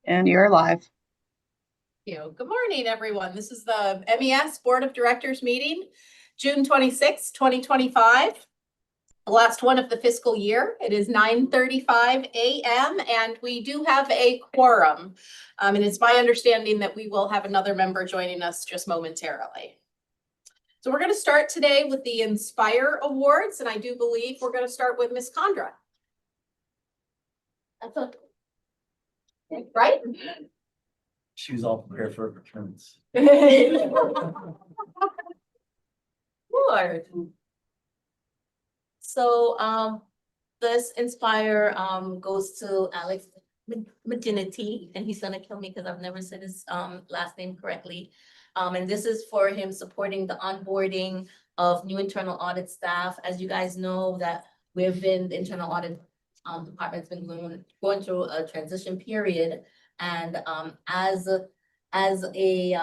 And you're live. Good morning, everyone. This is the MES Board of Directors meeting, June 26, 2025, the last one of the fiscal year. It is 9:35 a.m. and we do have a quorum. And it's my understanding that we will have another member joining us just momentarily. So we're going to start today with the Inspire Awards, and I do believe we're going to start with Ms. Condra. That's it. Right? She was all prepared for returns. Lord. So this Inspire goes to Alex McGinnity, and he's gonna kill me because I've never said his last name correctly. And this is for him supporting the onboarding of new internal audit staff. As you guys know, that we've been, the internal audit department's been going through a transition period. And as he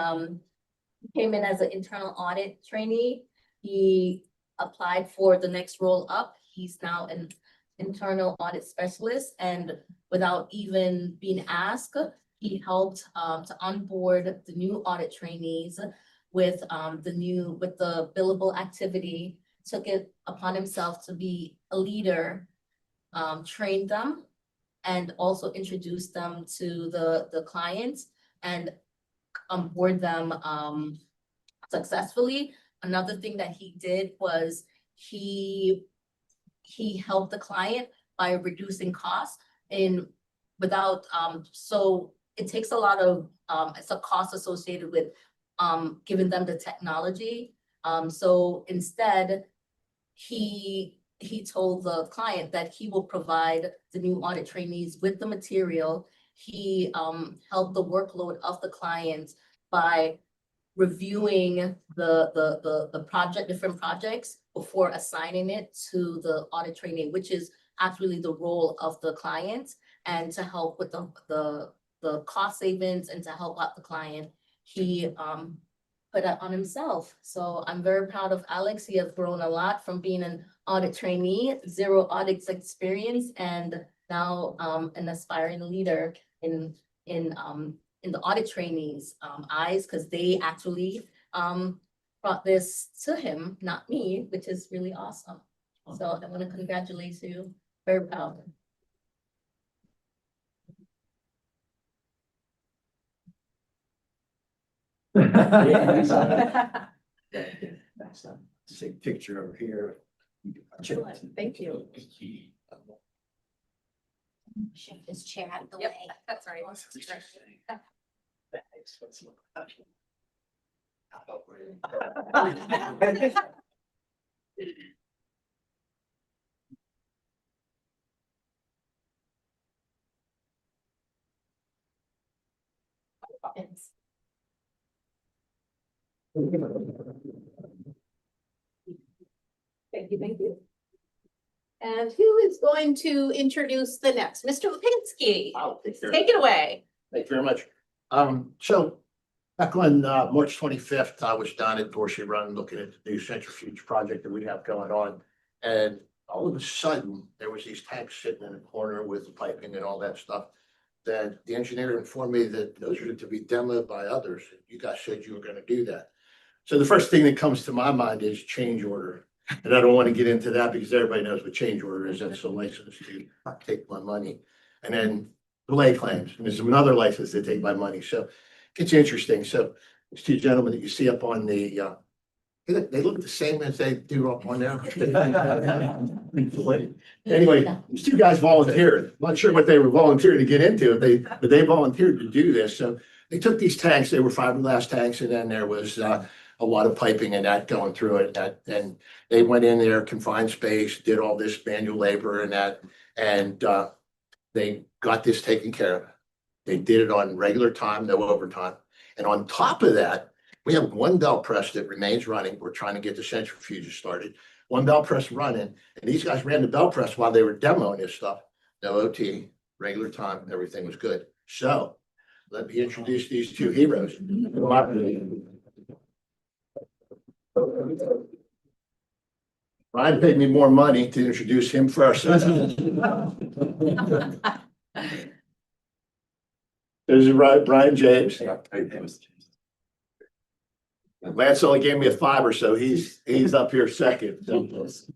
came in as an internal audit trainee, he applied for the next role up. He's now an internal audit specialist, and without even being asked, he helped to onboard the new audit trainees with the billable activity, took it upon himself to be a leader, trained them, and also introduced them to the clients and onboard them successfully. Another thing that he did was he helped the client by reducing costs so it takes a lot of it's a cost associated with giving them the technology. So instead he told the client that he will provide the new audit trainees with the material. He helped the workload of the client by reviewing the different projects before assigning it to the audit trainee, which is actually the role of the client, and to help with the cost savings and to help out the client. He put that on himself. So I'm very proud of Alex. He has grown a lot from being an audit trainee, 0 audits experience, and now an aspiring leader in the audit trainees' eyes, because they actually brought this to him, not me, which is really awesome. So I want to congratulate you. Very proud. Take picture over here. Thank you. Shift this chair out of the Yep, way. that's right. Thank you. And who is going to introduce the next? Mr. Lipinski, take it away. Thank you very much. So back on March 25th, I was down at Dorsey Run looking at the new centrifuge project that we have going on. And all of a sudden, there was these tanks sitting in the corner with piping and all that stuff. Then the engineer informed me that those are to be demoed by others. You guys said you were going to do that. So the first thing that comes to my mind is change order. And I don't want to get into that because everybody knows what change order is. That's a license to take my money. And then delay claims, and there's another license to take my money. So it's interesting. So these two gentlemen that you see up on the, they look the same as they do up on there. Anyway, these two guys volunteered. I'm not sure what they were volunteering to get into, but they volunteered to do this. So they took these tanks, they were fiberglass tanks, and then there was a lot of piping and that going through it. And they went in there, confined space, did all this manual labor and that, and they got this taken care of. They did it on regular time, no overtime. And on top of that, we have one belt press that remains running. We're trying to get the centrifuges started. One belt press running, and these guys ran the belt press while they were demoing this stuff. No OT, regular time, everything was good. So let me introduce these two heroes. Ryan paid me more money to introduce him first. There's Brian James. Lance only gave me a 5 or so. He's up here second.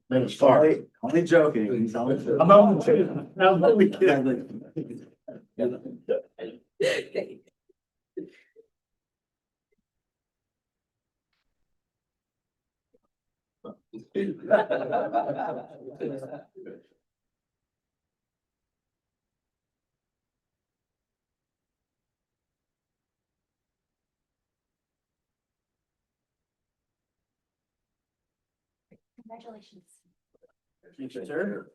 Minutes far. Only joking. He's only joking. I'm only kidding. Congratulations. Sure.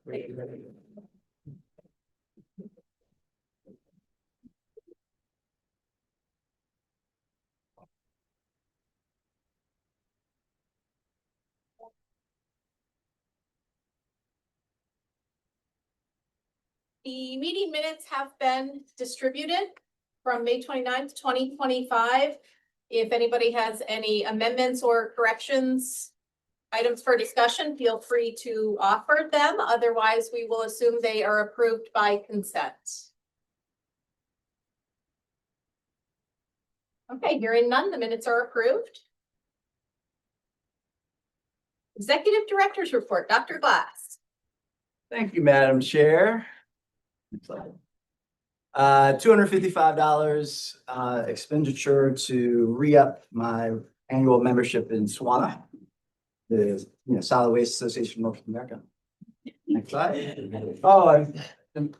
The meeting minutes have been distributed from May 29th, 2025. If anybody has any amendments or corrections, items for discussion, feel free to offer them. Otherwise, we will assume they are approved by consent. Okay, hearing none, the minutes are approved. Executive Director's Report, Dr. Glass. Thank you, Madam Chair. $255 expenditure to re-up my annual membership in SWANA, the Solid Waste Association of North America. Next slide. Oh,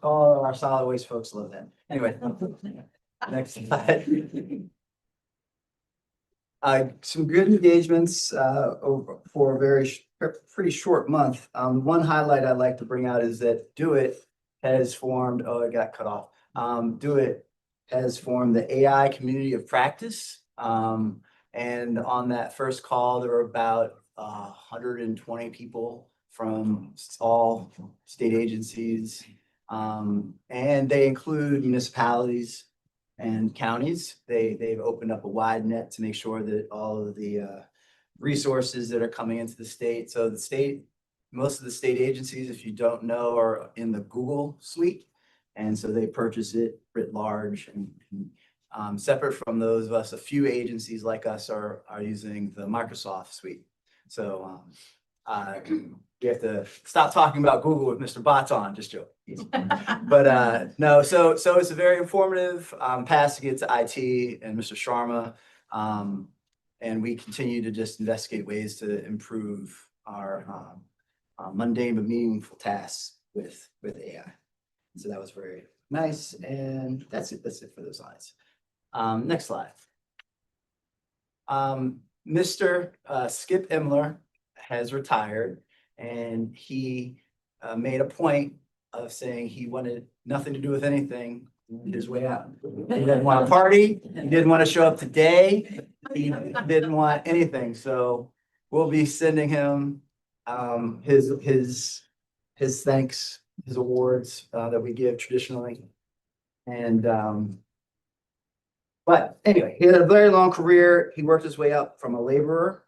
all our solid waste folks love that. Anyway, next slide. Some good engagements for a pretty short month. One highlight I'd like to bring out is that Do It has formed, oh, it got cut off. Do It has formed the AI community of practice. And on that first call, there were about 120 people from all state agencies. And they include municipalities and counties. They've opened up a wide net to make sure that all of the resources that are coming into the state. So the state, most of the state agencies, if you don't know, are in the Google suite. And so they purchase it writ large, and separate from those of us, a few agencies like us are using the Microsoft suite. So we have to stop talking about Google with Mr. Bots on, just joking. But no, so it's a very informative, passing it to IT and Mr. Sharma. And we continue to just investigate ways to improve our mundane but meaningful tasks with AI. So that was very nice. And that's it for those slides. Next slide. Mr. Skip Imler has retired, and he made a point of saying he wanted nothing to do with anything his way out. He didn't want to party. He didn't want to show up today. He didn't want anything. So we'll be sending him his thanks, his awards that we give traditionally. And but anyway, he had a very long career. He worked his way up from a laborer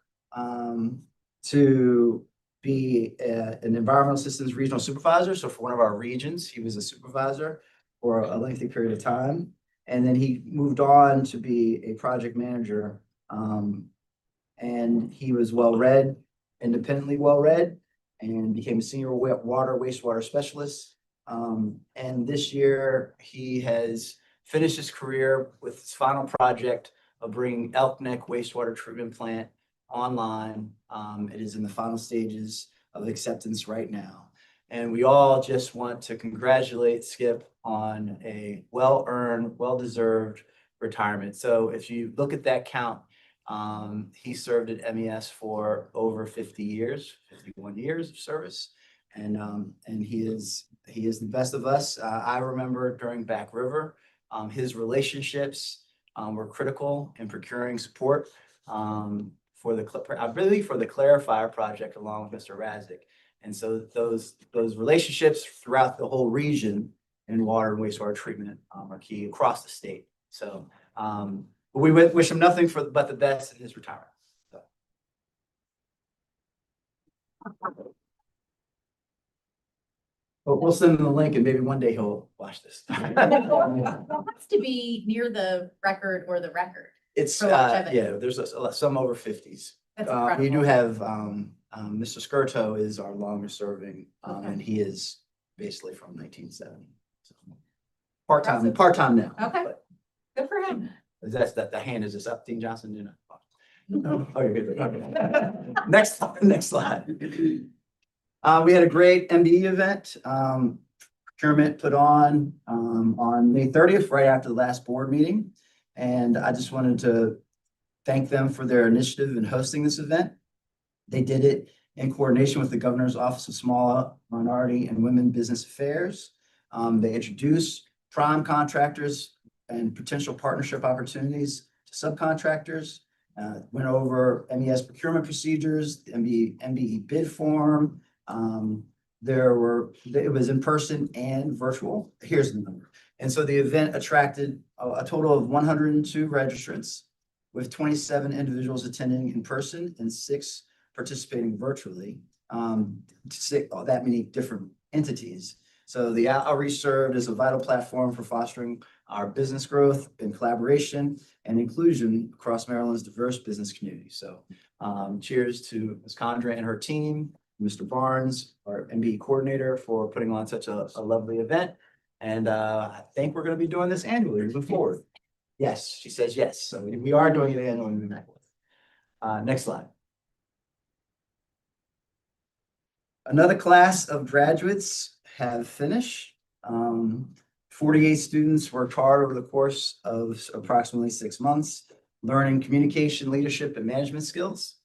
to be an environmental systems regional supervisor. So for one of our regions, he was a supervisor for a lengthy period of time. And then he moved on to be a project manager. And he was well-read, independently well-read, and became a senior wastewater specialist. And this year he has finished his career with his final project of bringing Elk Neck wastewater treatment plant online. It is in the final stages of acceptance right now. And we all just want to congratulate Skip on a well-earned, well-deserved retirement. So if you look at that count, he served at MES for over 50 years, 51 years of service. And he is the best of us. I remember during Back River, his relationships were critical in procuring support for the Clarifier project along with Mr. Razik. And so those relationships throughout the whole region in water and wastewater treatment are key across the state. So we wish him nothing but the best in his retirement. So. But we'll send him the link and maybe one day he'll watch this. It has to be near the record or the record. It's, For longevity. yeah, there's some over fifties. That's We do incredible. have, Mr. Skirto is our longest serving, and he is basically from 1970. So Part-time, Impressive. part-time now. Okay. but Good for him. That's, that, the hand is just up, Dean Johnson, you know. Oh, you're good. Okay. Next slide. We had a great MBE event, procurement put on May 30th, right after the last board meeting. And I just wanted to thank them for their initiative in hosting this event. They did it in coordination with the Governor's Office of Small Minority and Women Business Affairs. They introduced prime contractors and potential partnership opportunities to subcontractors. Went over MES procurement procedures, the MBE bid form. It was in person and virtual. Here's the number. And so the event attracted a total of 102 registrants, with 27 individuals attending in person and 6 participating virtually. That many different entities. So the outreach served as a vital platform for fostering our business growth and collaboration and inclusion across Maryland's diverse business community. So cheers to Ms. Condra and her team, Mr. Barnes, our MBE coordinator, for putting on such a lovely event. And I think we're going to be doing this annually moving forward. Yes, she says yes. So we are doing it annually. Next slide. Another class of graduates have finished. 48 students worked hard over the course of approximately 6 months, learning communication, leadership, and management skills.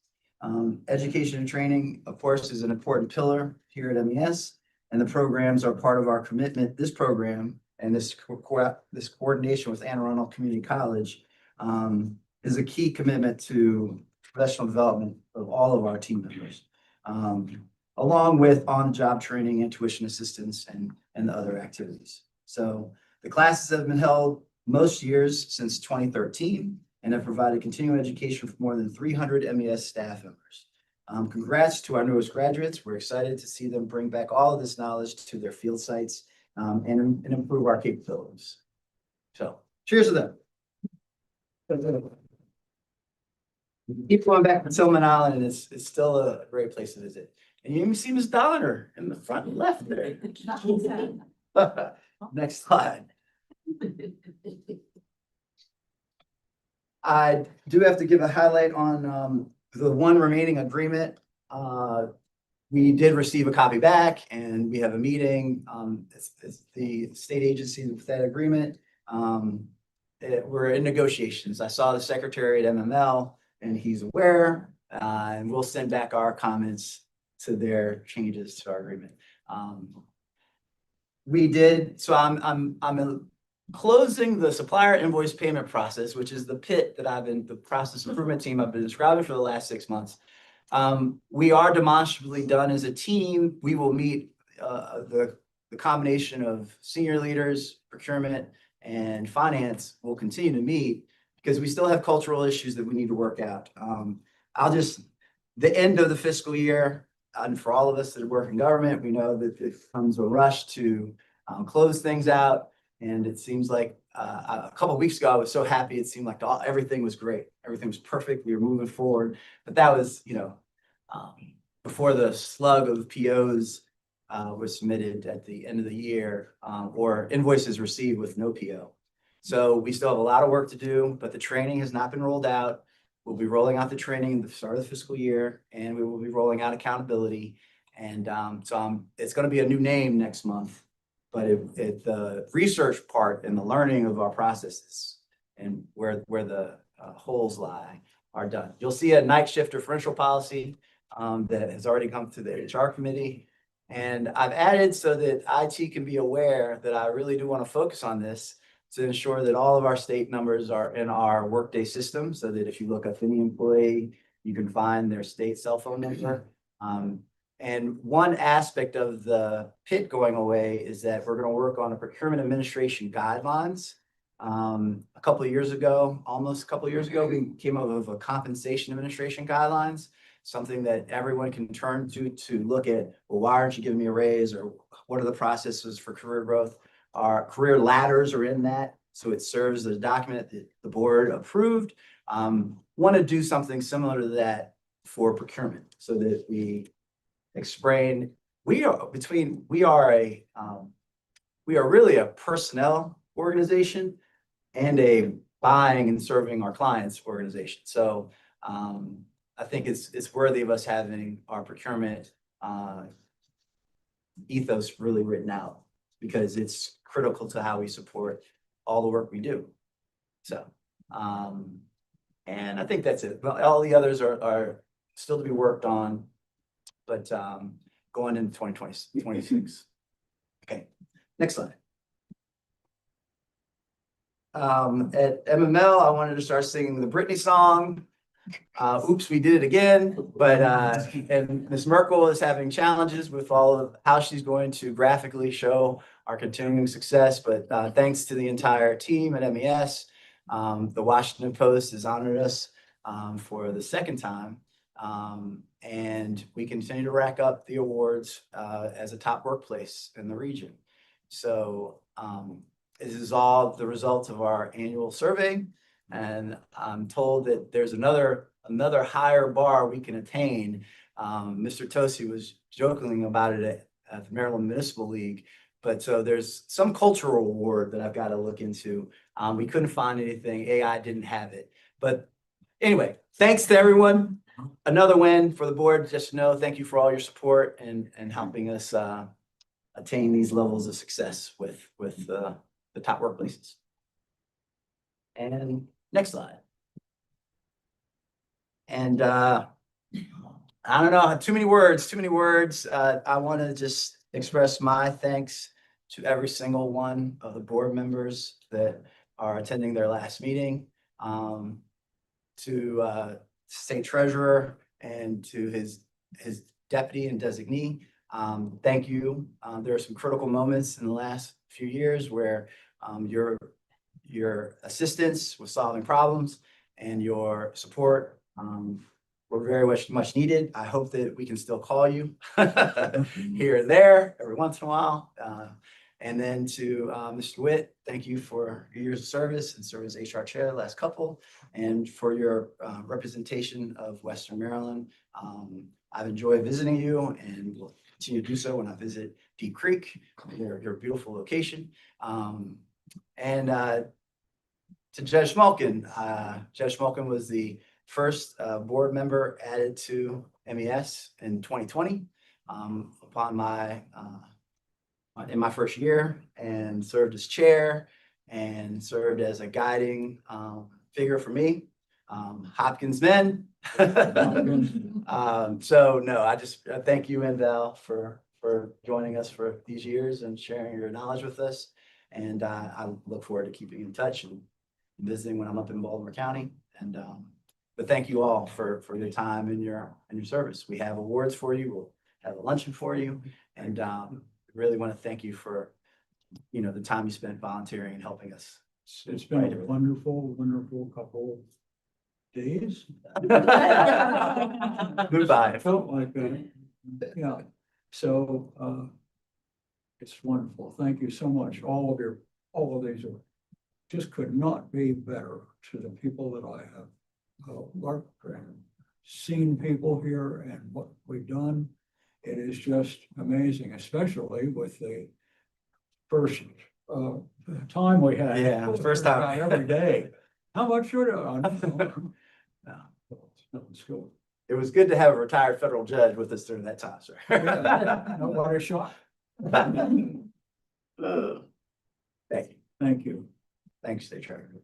Education and training, of course, is an important pillar here at MES, and the programs are part of our commitment. This program and this coordination with Anne Arundel Community College is a key commitment to professional development of all of our team members, along with on-the-job training and tuition assistance and the other activities. So the classes have been held most years since 2013 and have provided continuing education for more than 300 MES staff members. Congrats to our newest graduates. We're excited to see them bring back all of this knowledge to their field sites and improve our capabilities. So cheers to them. Keep going back to Tillman Island, and it's still a great place to visit. And you even see Ms. Dollar in the front left there. Next slide. I do have to give a highlight on the one remaining agreement. We did receive a copy back and we have a meeting. It's the state agency with that agreement. We're in negotiations. I saw the secretary at MML and he's aware, and we'll send back our comments to their changes to our agreement. We did, so I'm closing the supplier invoice payment process, which is the pit that the process improvement team I've been describing for the last 6 months. We are demonstrably done as a team. We will meet the combination of senior leaders, procurement, and finance will continue to meet because we still have cultural issues that we need to work out. The end of the fiscal year, and for all of us that work in government, we know that it comes a rush to close things out. And it seems like a couple of weeks ago, I was so happy. It seemed like everything was great. Everything was perfect. We were moving forward. But that was, before the slug of POs was submitted at the end of the year, or invoices received with no PO. So we still have a lot of work to do, but the training has not been rolled out. We'll be rolling out the training at the start of the fiscal year, and we will be rolling out accountability. And it's going to be a new name next month. But the research part and the learning of our processes and where the holes lie are done. You'll see a night shift differential policy that has already come to the HR committee. And I've added so that IT can be aware that I really do want to focus on this to ensure that all of our state numbers are in our Workday system so that if you look up any employee, you can find their state cell phone number. And one aspect of the PIT going away is that we're going to work on a procurement administration guidelines. Almost a couple of years ago, we came up with a compensation administration guidelines. something that everyone can turn to look at, well, why aren't you giving me a raise? Or what are the processes for career growth? Our career ladders are in that. So it serves as a document that the board approved. Want to do something similar to that for procurement so that we explain, we are really a personnel organization and a buying and serving our clients organization. So I think it's worthy of us having our procurement ethos really written out because it's critical to how we support all the work we do. So, and I think that's it. Well, all the others are still to be worked on, but going into 2026. Okay, next slide. At MML, I wanted to start singing the Britney song. Oops, we did it again. But and Ms. Merkel is having challenges with all of how she's going to graphically show our continuing success. But thanks to the entire team at MES, the Washington Post has honored us for the second time. And we continue to rack up the awards as a top workplace in the region. So this is all the result of our annual survey. And I'm told that there's another higher bar we can attain. Mr. Tosi was joking about it at the Maryland Municipal League. But so there's some cultural award that I've got to look into. We couldn't find anything. AI didn't have it. But anyway, thanks to everyone. Another win for the board. Just to know, thank you for all your support and helping us attain these levels of success with the top workplaces. And next slide. And I don't know, too many words. I want to just express my thanks to every single one of the board members that are attending their last meeting, to state treasurer and to his deputy and designee. Thank you. There are some critical moments in the last few years where your assistance with solving problems and your support were very much needed. I hope that we can still call you here and there every once in a while. And then to Mr. Witt, thank you for your years of service and serving as HR chair the last couple, and for your representation of Western Maryland. I've enjoyed visiting you and will continue to do so when I visit Deep Creek, your beautiful location. And to Judge Schmalkin. Judge Schmalkin was the first board member added to MES in 2020 in my first year, and served as chair and served as a guiding figure for me. Hopkins men. So no, I just thank you and Val for joining us for these years and sharing your knowledge with us. And I look forward to keeping in touch and visiting when I'm up in Baltimore County. And but thank you all for your time and your service. We have awards for you. We'll have a luncheon for you, and really want to thank you for the time you spent volunteering and helping us. It's been a wonderful couple days. Goodbye. I felt like that. Yeah. So it's wonderful. Thank you so much. All of these just could not be better to the people that I have worked and seen people here and what we've done. It is just amazing, especially with the first time we had. Yeah, first time. Every day. How much should I? No. It was good to have a retired federal judge with us during that time, sir. Yeah, nobody shot. Thank you. Thank you. Thanks, State Treasurer.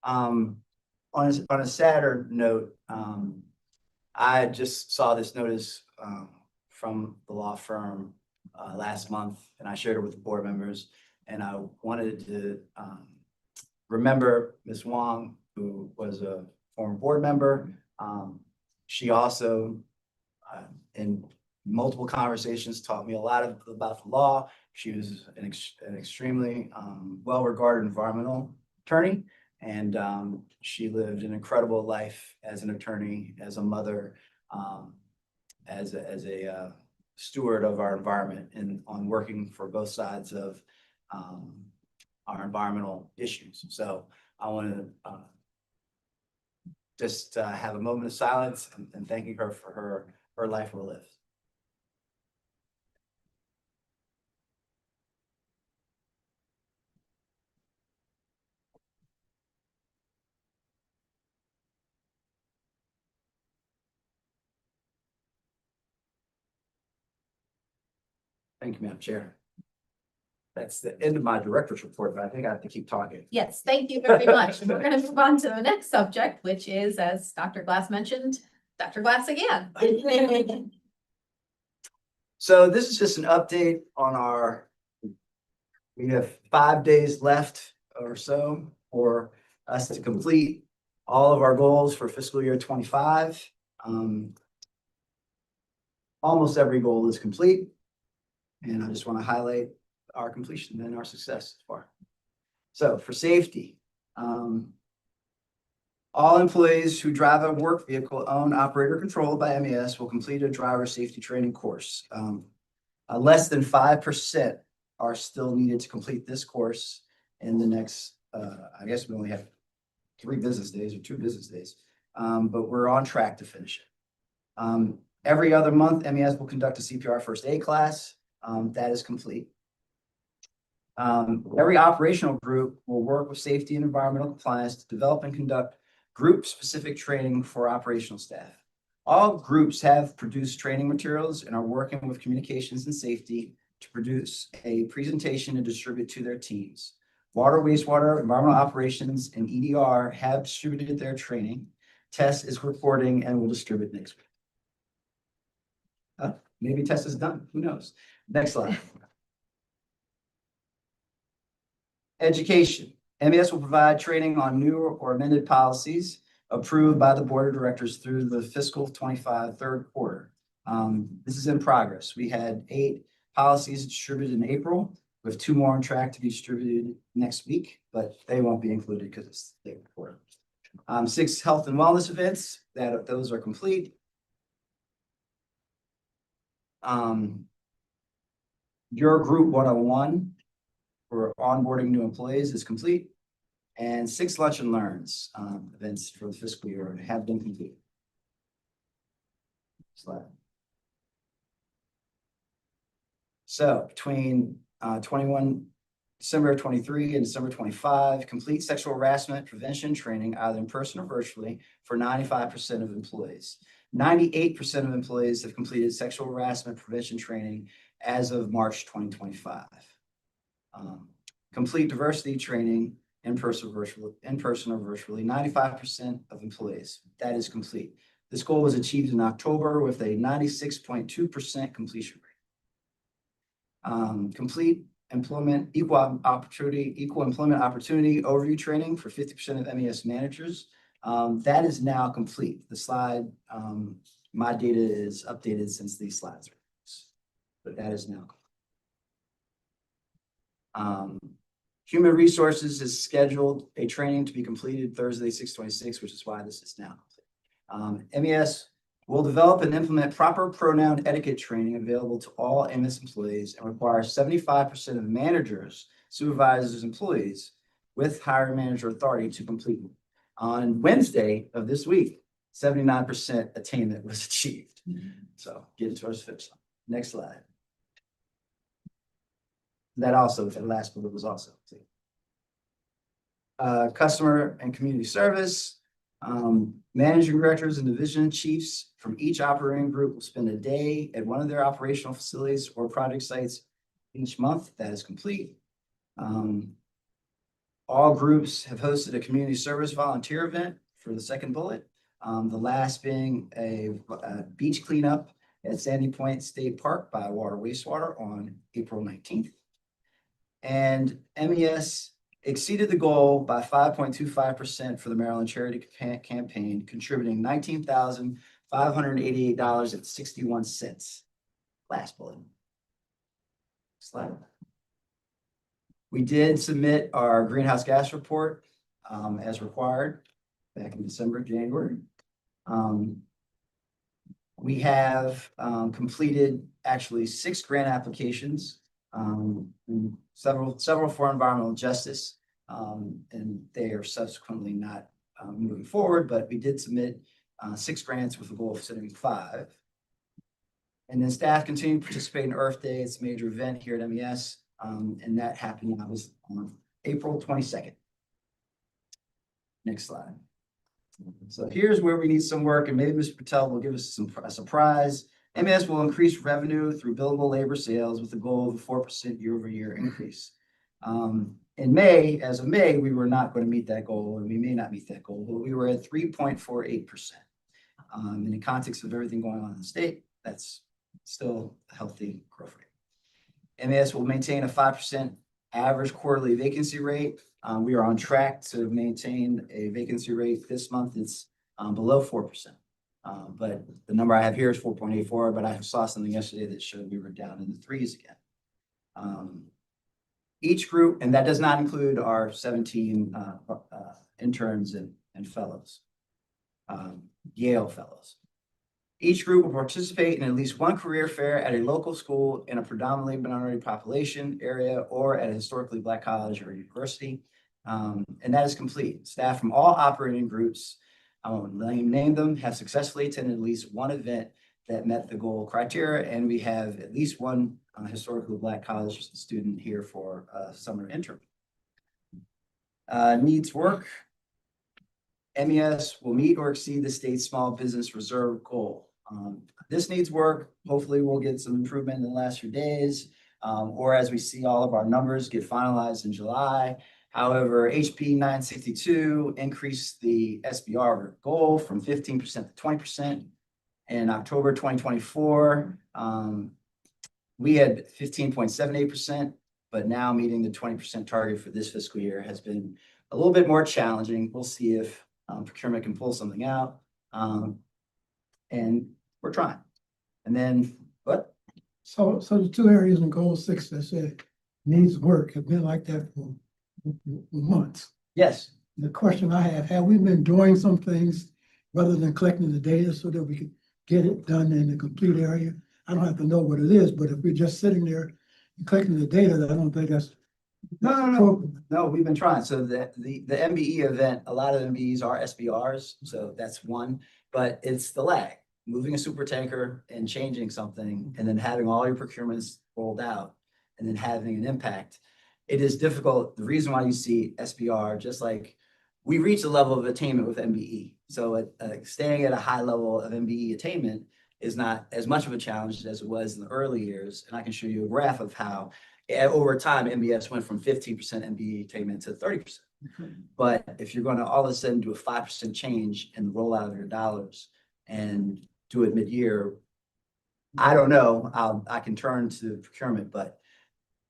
On a sadder note, I just saw this notice from the law firm last month, and I shared it with the board members. And I wanted to remember Ms. Wong, who was a former board member. She also, in multiple conversations, taught me a lot about the law. She was an extremely well-regarded environmental attorney. And she lived an incredible life as an attorney, as a mother, as a steward of our environment and on working for both sides of our environmental issues. So I want to just have a moment of silence and thanking her for her life well lived. Thank you, Madam Chair. That's the end of my director's report, but I think I have to keep talking. Yes, thank you very much. And we're going to move on to the next subject, which is, as Dr. Glass mentioned, Dr. Glass again. So this is just an update on we have 5 days left or so for us to complete all of our goals for fiscal year 25. Almost every goal is complete. And I just want to highlight our completion and our success so far. So for safety, all employees who drive a work vehicle owned, operated, or controlled by MES will complete a driver safety training course. Less than 5% are still needed to complete this course in the next, I guess we only have 3 business days or 2 business days, but we're on track to finish it. Every other month, MES will conduct a CPR first aid class. That is complete. Every operational group will work with safety and environmental compliance to develop and conduct group-specific training for operational staff. All groups have produced training materials and are working with communications and safety to produce a presentation and distribute to their teams. Water, wastewater, environmental operations, and EDR have distributed their training. Tess is reporting and will distribute next week. Maybe Tess is done. Who knows? Next slide. Education. MES will provide training on new or amended policies approved by the board of directors through the fiscal 25 third quarter. This is in progress. We had 8 policies distributed in April, with 2 more on track to be distributed next week, but they won't be included because it's the quarter. 6 health and wellness events, those are complete. Your group 101 for onboarding new employees is complete, and 6 lunch and learns events for the fiscal year have been completed. Slide. So between December 23 and December 25, complete sexual harassment prevention training either in person or virtually for 95% of employees. 98% of employees have completed sexual harassment prevention training as of March 2025. Complete diversity training in person or virtually, 95% of employees. That is complete. This goal was achieved in October with a 96.2% completion rate. Complete equal employment opportunity overview training for 50% of MES managers. That is now complete. The slide, my data is updated since these slides are released, but that is now complete. Human Resources has scheduled a training to be completed Thursday, 6/26, which is why this is now complete. MES will develop and implement proper pronoun etiquette training available to all MES employees and require 75% of managers, supervisors, employees with hiring manager authority to complete them. On Wednesday of this week, 79% attainment was achieved. So get it towards the finish line. Next slide. That last bullet was also complete. Customer and community service. Managing directors and division chiefs from each operating group will spend a day at one of their operational facilities or project sites each month. That is complete. All groups have hosted a community service volunteer event for the second bullet. The last being a beach cleanup at Sandy Point State Park by Water Wastewater on April 19th. And MES exceeded the goal by 5.25% for the Maryland Charity Campaign, contributing $19,588.61. last bullet. Slide. We did submit our greenhouse gas report as required back in December, January. We have completed actually 6 grant applications, and several for environmental justice, and they are subsequently not moving forward, but we did submit 6 grants with a goal of submitting 5. And then staff continue to participate in Earth Day. It's a major event here at MES, and that happened on April 22nd. Next slide. So here's where we need some work, and maybe Mr. Patel will give us a surprise. MES will increase revenue through billable labor sales with a goal of a 4% year-over-year increase. In May, as of May, we were not going to meet that goal, and we may not meet that goal, but we were at 3.48%. In the context of everything going on in the state, that's still a healthy growth rate. MES will maintain a 5% average quarterly vacancy rate. We are on track to maintain a vacancy rate. This month it's below 4%. But the number I have here is 4.84, but I saw something yesterday that showed we were down in the 3s again. Each group, and that does not include our 17 interns and fellows, Yale fellows. Each group will participate in at least one career fair at a local school in a predominantly minority population area or at a historically Black college or university. And that is complete. Staff from all operating groups, I won't name them, have successfully attended at least one event that met the goal criteria, and we have at least one historically Black college student here for a summer intern. Needs work. MES will meet or exceed the state's small business reserve goal. This needs work. Hopefully we'll get some improvement in the last few days, or as we see all of our numbers get finalized in July. However, HB 962 increased the SBR goal from 15% to 20%. In October 2024, we had 15.78%, but now meeting the 20% target for this fiscal year has been a little bit more challenging. We'll see if procurement can pull something out. And we're trying. And then, what? So the 2 areas in goal 6 that said needs work have been like that for months. Yes. The question I have we been doing some things rather than collecting the data so that we could get it done in the complete area? I don't have to know what it is, but if we're just sitting there and collecting the data, I don't think that's No, we've been trying. So the MBE event, a lot of MBEs are SBRs, so that's one, but it's the lag. Moving a super tanker and changing something and then having all your procurements rolled out and then having an impact. It is difficult. The reason why you see SBR, just like we reach a level of attainment with MBE. So staying at a high level of MBE attainment is not as much of a challenge as it was in the early years. And I can show you a graph of how over time, MBS went from 15% MBE attainment to 30%. But if you're going to all of a sudden do a 5% change in the rollout of your dollars and do it mid-year, I don't know. I can turn to procurement, but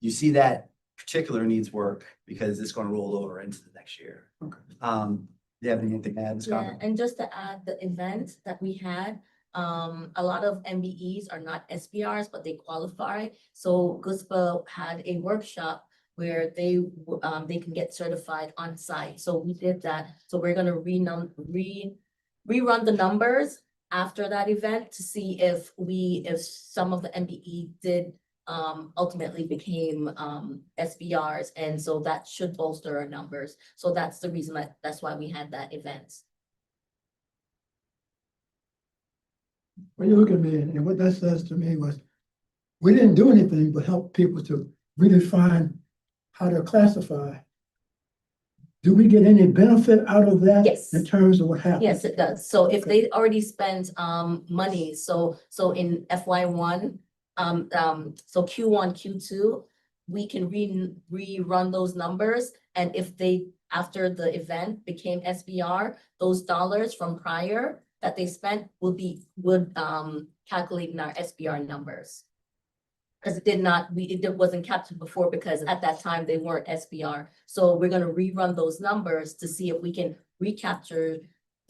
you see that particular needs work because it's going to roll over into the next year. Okay. Do you have anything to add, Ms. Yeah, Cochran? and just to add, the event that we had, a lot of MBEs are not SBRs, but they qualify. So GUSPA had a workshop where they can get certified on site. So we did that. So we're gonna rerun the numbers after that event to see if some of the MBE did ultimately became SBRs, and so that should bolster our numbers. So that's the reason that's why we had that event. when you look at me, and what that says to me was, we didn't do anything but help people to redefine how to classify. Do we get any benefit out of that? Yes. In terms of what happens? Yes, it does. So if they already spent money, so in FY1, so Q1, Q2, we can rerun those numbers. And if they, after the event became SBR, those dollars from prior that they spent would calculate in our SBR numbers. Because it wasn't captured before because at that time they weren't SBR. So we're gonna rerun those numbers to see if we can recapture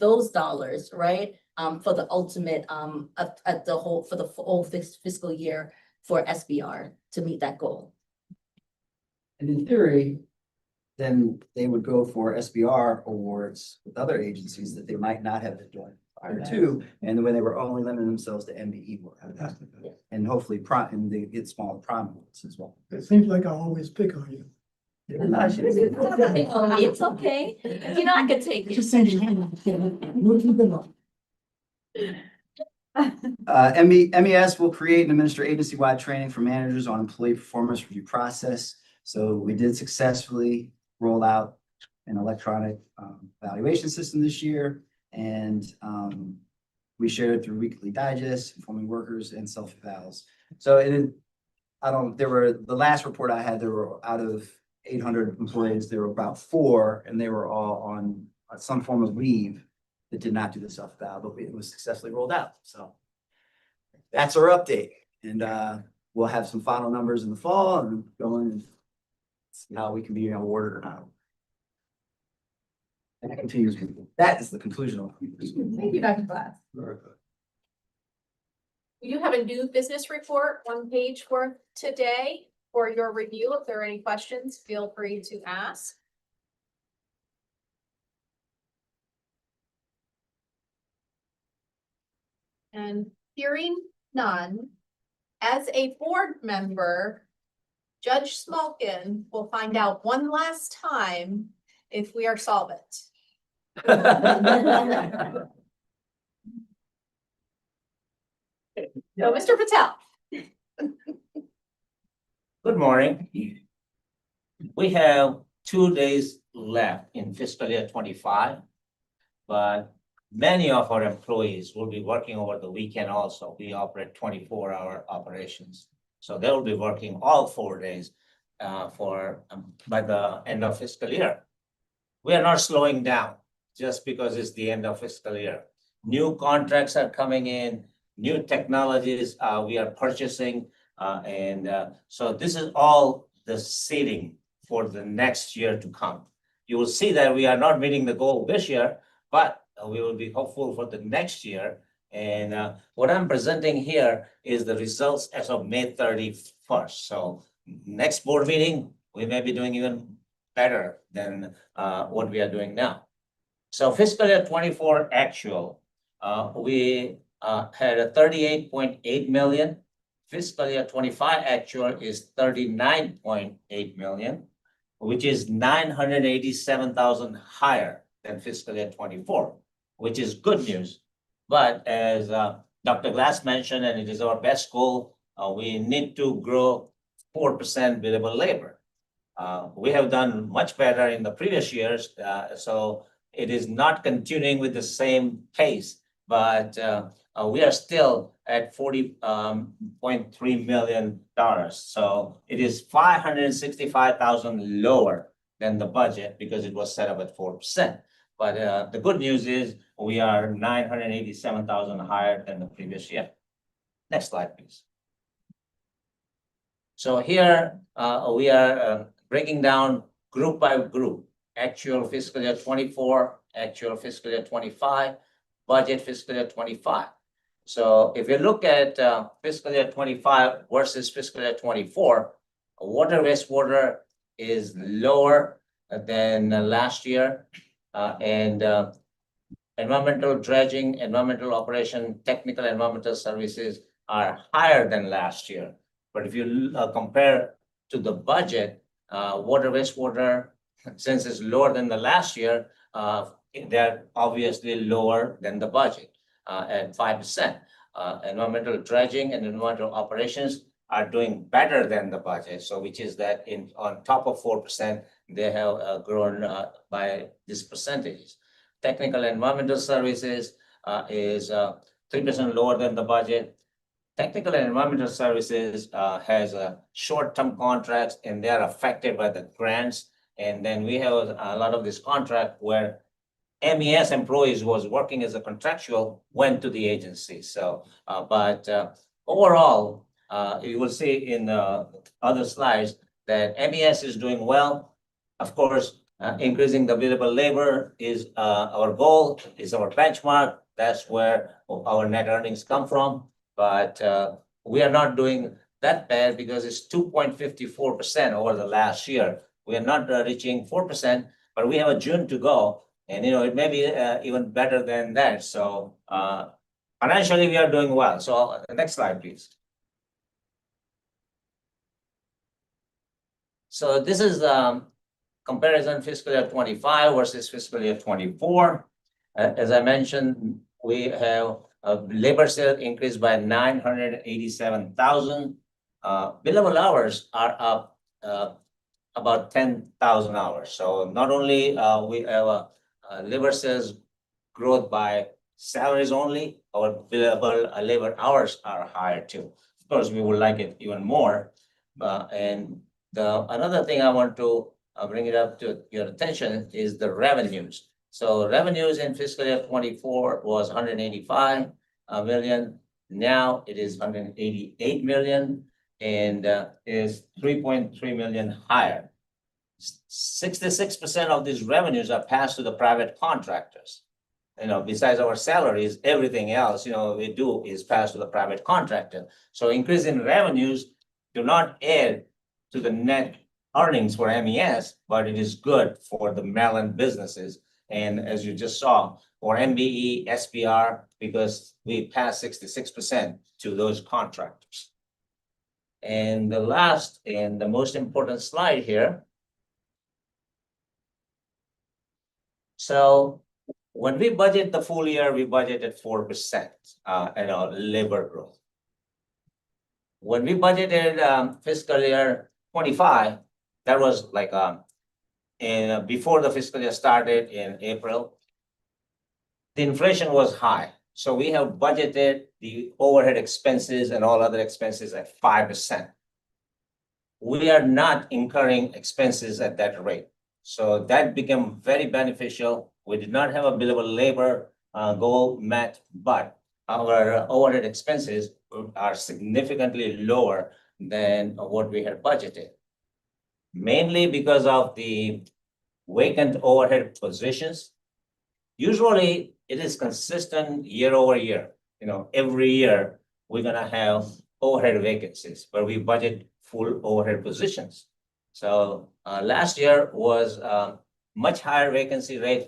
those dollars, right? For the ultimate, at the whole, for the whole fiscal year for SBR to meet that goal. And in theory, then they would go for SBR awards with other agencies that they might not have been doing prior to, and when they were only limiting themselves to MBE work. And hopefully and they get small prime awards as well. It seems like I always pick on you. It's okay. You know, I could take it. Just saying. We'll keep it up. MES will create and administer agency-wide training for managers on employee performance review process. So we did successfully roll out an electronic evaluation system this year. And we shared it through weekly digests, informing workers and self-evals. So the last report I had, there were out of 800 employees, there were about 4, and they were all on some form of leave that did not do the self-eval, but it was successfully rolled out. So that's our update. And we'll have some final numbers in the fall and go in and see how we can be awarded or not. And that continues. That is the conclusion of. Thank you, Dr. Glass. Very good. We do have a new business report, 1 page worth today for your review. If there are any questions, feel free to ask. And hearing none, as a board member, Judge Smolkin will find out one last time if we are solvent. So, Mr. Patel. Good morning. We have 2 days left in fiscal year 25, but many of our employees will be working over the weekend also. We operate 24-hour operations. So they will be working all 4 days by the end of fiscal year. We are not slowing down just because it's the end of fiscal year. New contracts are coming in, new technologies we are purchasing. So this is all the seeding for the next year to come. You will see that we are not meeting the goal this year, but we will be hopeful for the next year. And what I'm presenting here is the results as of May 31st. So next board meeting, we may be doing even better than what we are doing now. So fiscal year 24 actual, we had a 38.8 million. Fiscal year 25 actual is 39.8 million, which is 987,000 higher than fiscal year 24, which is good news. But as Dr. Glass mentioned, and it is our best goal, we need to grow 4% billable labor. We have done much better in the previous years, so it is not continuing with the same pace, but we are still at $40.3 million. So it is 565,000 lower than the budget because it was set up at 4%. But the good news is we are 987,000 higher than the previous year. Next slide, please. So here we are breaking down group by group, actual fiscal year 24, actual fiscal year 25, budget fiscal year 25. So if you look at fiscal year 25 versus fiscal year 24, water wastewater is lower than last year. And environmental dredging, environmental operation, technical environmental services are higher than last year. But if you compare to the budget, water wastewater, since it's lower than the last year, they're obviously lower than the budget at 5%. Environmental dredging and environmental operations are doing better than the budget. So which is that on top of 4%, they have grown by this percentage. Technical environmental services is 3% lower than the budget. Technical and environmental services has short-term contracts and they are affected by the grants. And then we have a lot of this contract where MES employees who was working as a contractual went to the agency. So, but overall, you will see in the other slides that MES is doing well. Of course, Increasing the available labor is our goal, is our benchmark. That's where our net earnings come from. But we are not doing that bad because it's 2.54% over the last year. We are not reaching 4%, but we have a June to go. And it may be even better than that. So financially, we are doing well. So next slide, please. So this is comparison fiscal year 25 versus fiscal year 24. As I mentioned, we have labor sales increased by 987,000. Billable hours are up about 10,000 hours. So not only we have a labor sales growth by salaries only, our billable labor hours are higher too. Of course, we would like it even more. And another thing I want to bring it up to your attention is the revenues. So revenues in fiscal year 24 was 185 million. Now it is 188 million and is 3.3 million higher. 66% of these revenues are passed to the private contractors. Besides our salaries, everything else, we do is passed to the private contractor. So increase in revenues do not add to the net earnings for MES, but it is good for the Maryland businesses. And as you just saw, for MBE, SPR, because we pass 66% to those contractors. And the last and the most important slide here. So when we budget the full year, we budgeted 4% labor growth. When we budgeted fiscal year 25, that was like before the fiscal year started in April, the inflation was high. So we have budgeted the overhead expenses and all other expenses at 5%. We are not incurring expenses at that rate. So that became very beneficial. We did not have a billable labor goal met, but our overhead expenses are significantly lower than what we had budgeted. Mainly because of the vacant overhead positions. Usually it is consistent year over year. Every year we're gonna have overhead vacancies, but we budget full overhead positions. So last year was much higher vacancy rate.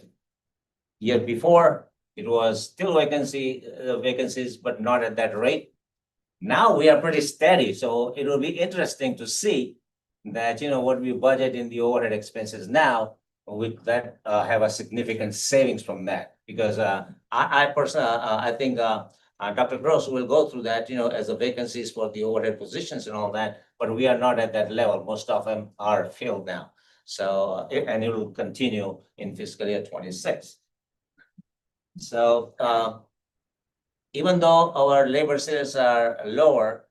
Year before, it was still vacancies, but not at that rate. Now we are pretty steady, so it will be interesting to see that what we budget in the overhead expenses now, with that have a significant savings from that. Because I personally, I think Dr. Gross will go through that, as the vacancies for the overhead positions and all that, but we are not at that level. Most of them are filled now. So, and it will continue in fiscal year 26. So even though our labor sales are lower,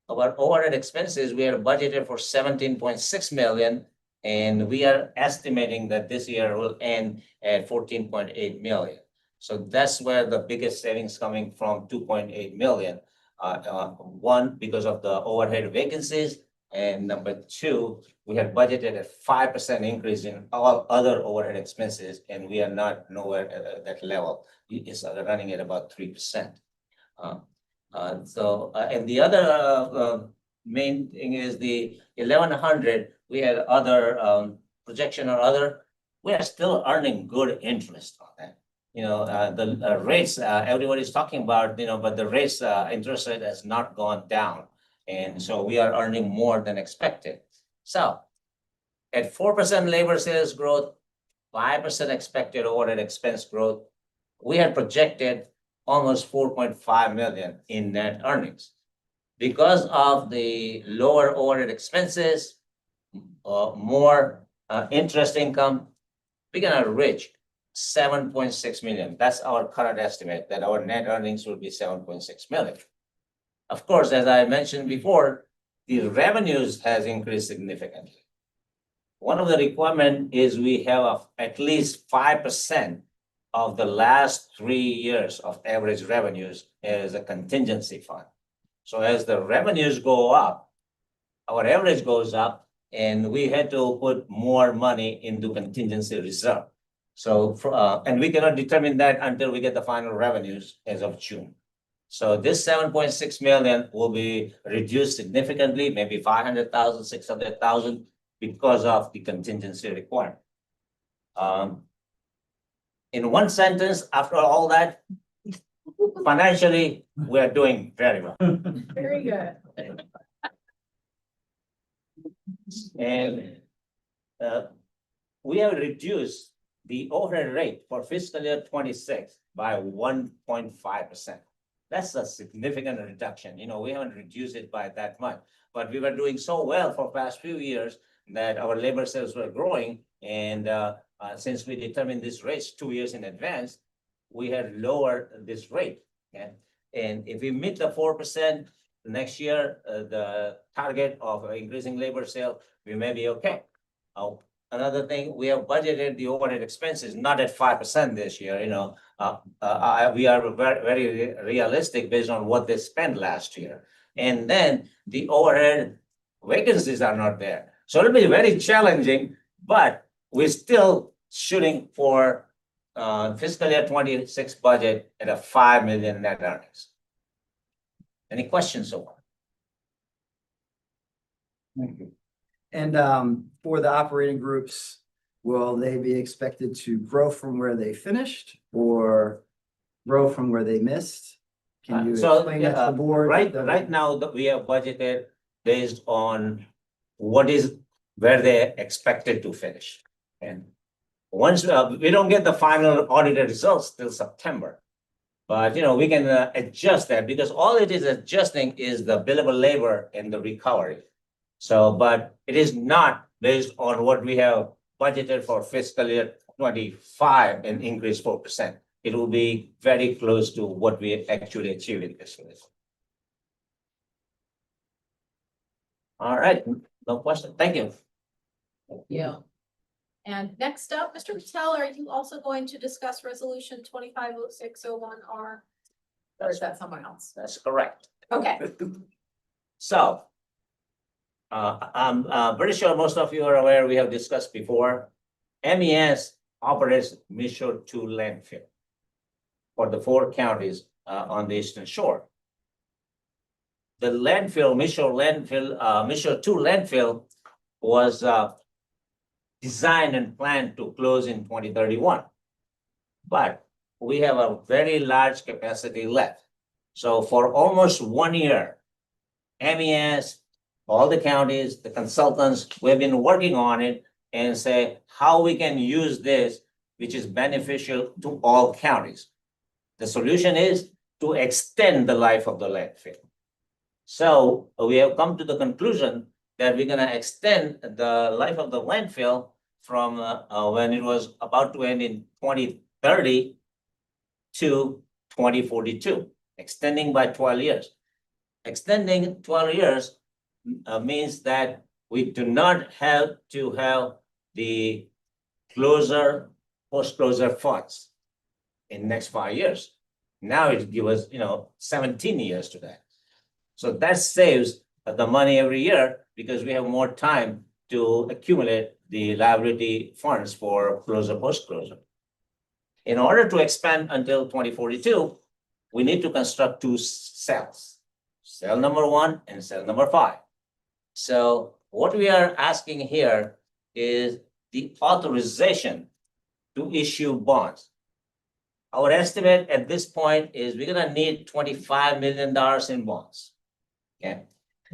our overhead expenses, we are budgeted for 17.6 million, and we are estimating that this year will end at 14.8 million. So that's where the biggest savings coming from, 2.8 million. One, because of the overhead vacancies, and number two, we had budgeted a 5% increase in all other overhead expenses, and we are not nowhere at that level. It's running at about 3%. And the other main thing is the 1100. We had other projection or other. We are still earning good interest on that. The rates everybody's talking about, but the rates interest rate has not gone down, and so we are earning more than expected. So at 4% labor sales growth, 5% expected overhead expense growth, we had projected almost 4.5 million in net earnings. Because of the lower overhead expenses, more interest income, we're gonna reach 7.6 million. That's our current estimate, that our net earnings will be 7.6 million. Of course, as I mentioned before, the revenues has increased significantly. One of the requirement is we have at least 5% of the last 3 years of average revenues as a contingency fund. So as the revenues go up, our average goes up, and we had to put more money into contingency reserve. So, and we cannot determine that until we get the final revenues as of June. So this 7.6 million will be reduced significantly, maybe 500,000, 600,000, because of the contingency requirement. In one sentence, after all that, financially, we are doing very well. Very good. And we have reduced the overhead rate for fiscal year 26 by 1.5%. That's a significant reduction. You know, we haven't reduced it by that much, but we were doing so well for past few years that our labor sales were growing. And since we determined this rates 2 years in advance, we had lowered this rate. Okay? And if we meet the 4% next year, the target of increasing labor sale, we may be okay. Another thing, we have budgeted the overhead expenses not at 5% this year. You know, we are very, very realistic based on what they spent last year. And then the overhead vacancies are not there. So it'll be very challenging, but we're still shooting for fiscal year 26 budget at a 5 million net earnings. Any questions so far? Thank you. And for the operating groups, will they be expected to grow from where they finished or grow from where they missed? Can you explain that to the board? Right now, we have budgeted based on where they expected to finish. And once we don't get the final audited results till September, but you know, we can adjust that because all it is adjusting is the billable labor and the recovery. So, but it is not based on what we have budgeted for fiscal year 25 and increase 4%. It will be very close to what we actually achieved in this year. All right, no question. Thank you. Yeah. And next up, Mr. Patel, are you also going to discuss resolution 250601R? Or is that someone else? That's correct. Okay. So, I'm pretty sure most of you are aware, we have discussed before, MES operates Mission 2 landfill for the 4 counties on the Eastern Shore. The landfill, Mission 2 landfill was designed and planned to close in 2031. But we have a very large capacity left. So for almost 1 year, MES, all the counties, the consultants, we've been working on it and say how we can use this, which is beneficial to all counties. The solution is to extend the life of the landfill. So we have come to the conclusion that we're gonna extend the life of the landfill from when it was about to end in 2030 to 2042, extending by 12 years. Extending 12 years means that we do not have to have the post-closure funds in next 5 years. Now it gives us, 17 years to that. So that saves the money every year because we have more time to accumulate the liability funds for post-closure. In order to expand until 2042, we need to construct 2 cells, cell number 1 and cell number 5. So what we are asking here is the authorization to issue bonds. Our estimate at this point is we're gonna need $25 million in bonds. Okay,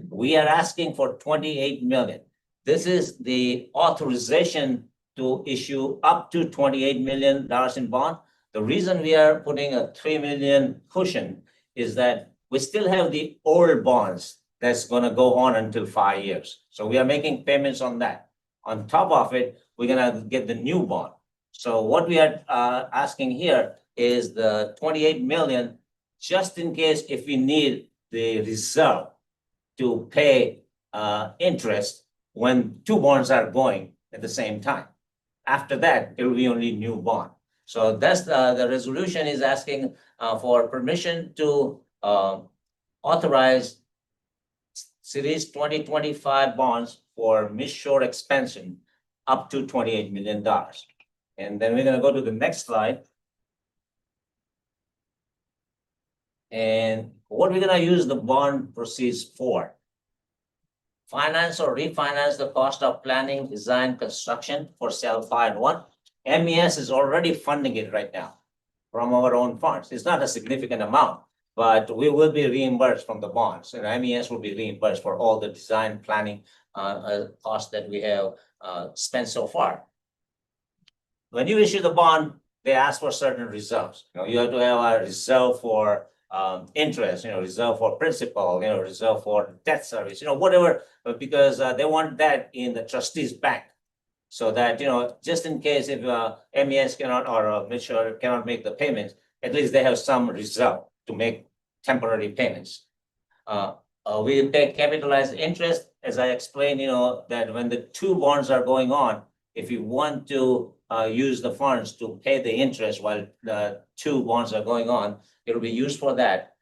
we are asking for 28 million. This is the authorization to issue up to $28 million in bond. The reason we are putting a 3 million cushion is that we still have the old bonds that's gonna go on until 5 years. So we are making payments on that. On top of it, we're gonna get the new bond. So what we are asking here is the 28 million, just in case if we need the reserve to pay interest when 2 bonds are going at the same time. After that, it will be only new bond. So that's the resolution is asking for permission to authorize Series 2025 bonds for Miss Shore expansion up to $28 million. And then we're gonna go to the next slide. And what we're gonna use the bond proceeds for? Finance or refinance the cost of planning, design, construction for cell 5 and 1. MES is already funding it right now from our own funds. It's not a significant amount, but we will be reimbursed from the bonds, and MES will be reimbursed for all the design planning costs that we have spent so far. When you issue the bond, they ask for certain reserves. You have to have a reserve for interest, reserve for principal, reserve for debt service, whatever, because they want that in the trustee's bank. So that, just in case if MES cannot or Miss Shore cannot make the payments, at least they have some reserve to make temporary payments. We pay capitalized interest, as I explained, that when the two bonds are going on, if you want to use the funds to pay the interest while the two bonds are going on, it'll be used for that.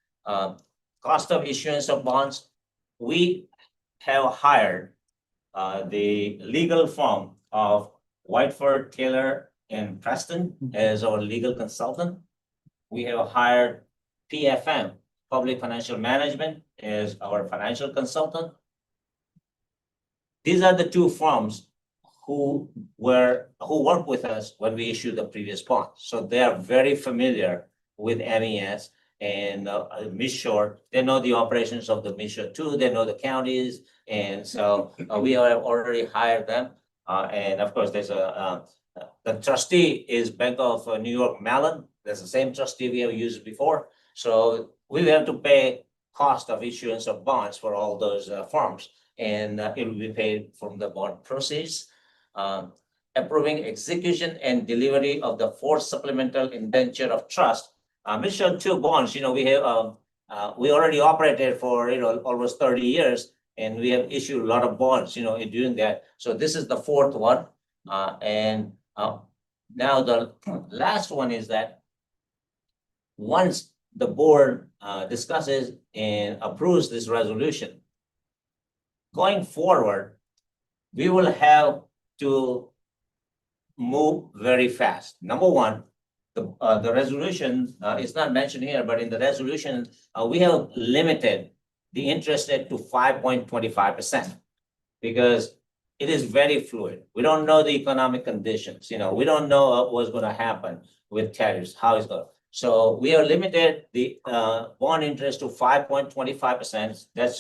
Cost of issuance of bonds, we have hired the legal firm of Whiteford, Taylor, and Preston as our legal consultant. We have hired PFM, Public Financial Management, as our financial consultant. These are the two firms who worked with us when we issued the previous bond. So they are very familiar with MES and Miss Shore. They know the operations of the Miss Shore too. They know the counties. And so we have already hired them. And of course, there's the trustee is Bank of New York Mellon. That's the same trustee we have used before. So we have to pay cost of issuance of bonds for all those firms. And it will be paid from the bond proceeds. Approving execution and delivery of the fourth supplemental indenture of trust. Miss Shore 2 bonds, we have we already operated for almost 30 years, and we have issued a lot of bonds, in doing that. So this is the fourth one. And now the last one is that once the board discusses and approves this resolution, going forward, we will have to move very fast. Number one, the resolution is not mentioned here, but in the resolution, we have limited the interest rate to 5.25% because it is very fluid. We don't know the economic conditions. We don't know what's going to happen with tariffs, how it's going. So we have limited the bond interest to 5.25%. That's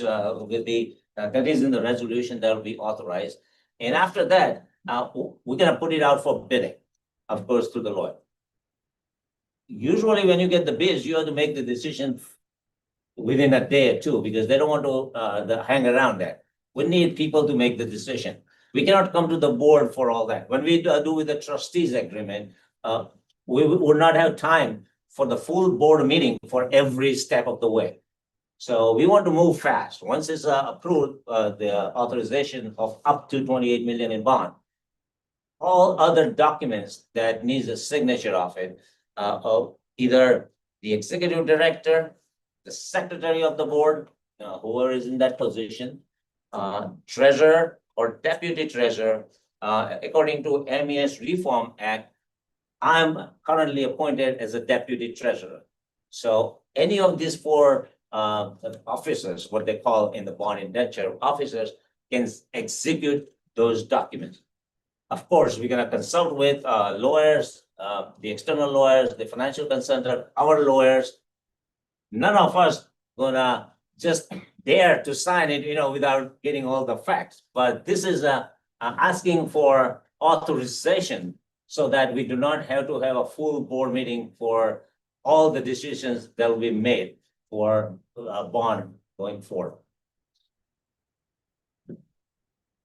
that is in the resolution that will be authorized. And after that, we're going to put it out for bidding, of course, to the lawyer. Usually when you get the bids, you have to make the decision within a day or two because they don't want to hang around there. We need people to make the decision. We cannot come to the board for all that. When we do with the trustees agreement, we will not have time for the full board meeting for every step of the way. So we want to move fast. Once it's approved, the authorization of up to 28 million in bond, all other documents that needs a signature of it, of either the executive director, the secretary of the board, whoever is in that position, treasurer or deputy treasurer, according to MES Reform Act, I'm currently appointed as a deputy treasurer. So any of these four officers, what they call in the bond indenture officers, can execute those documents. Of course, we're going to consult with lawyers, the external lawyers, the financial consultant, our lawyers. None of us gonna just dare to sign it, without getting all the facts. But this is asking for authorization so that we do not have to have a full board meeting for all the decisions that will be made for a bond going forward.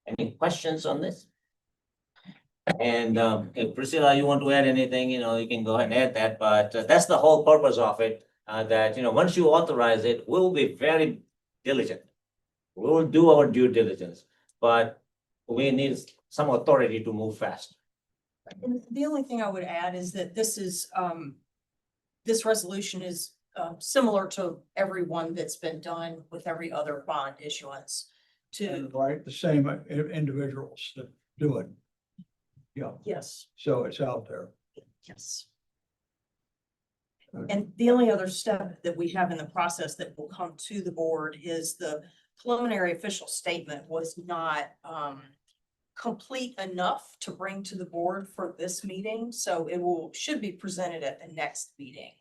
Any questions on this? And if Priscilla, you want to add anything, you can go ahead and add that, but that's the whole purpose of it, that, once you authorize it, we'll be very diligent. We will do our due diligence, but we need some authority to move fast. And the only thing I would add is that this resolution is similar to every one that's been done with every other bond issuance. to, Right, the same individuals that do it. Yeah, yes, so it's out there. yes. And the only other step that we have in the process that will come to the board is the preliminary official statement was not complete enough to bring to the board for this meeting, so it should be presented at the next meeting,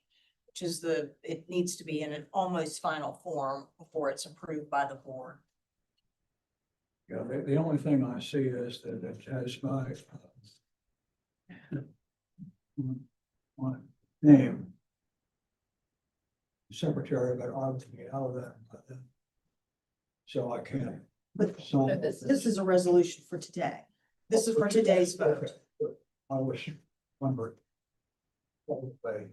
which is it needs to be in an almost final form before it's approved by the board. Yeah, the only thing I see is that it has my name. Secretary, but I would be out of that. So I can't. But sign this this is a resolution for today. This is for today's vote. Okay, good. I was wondering. What would they?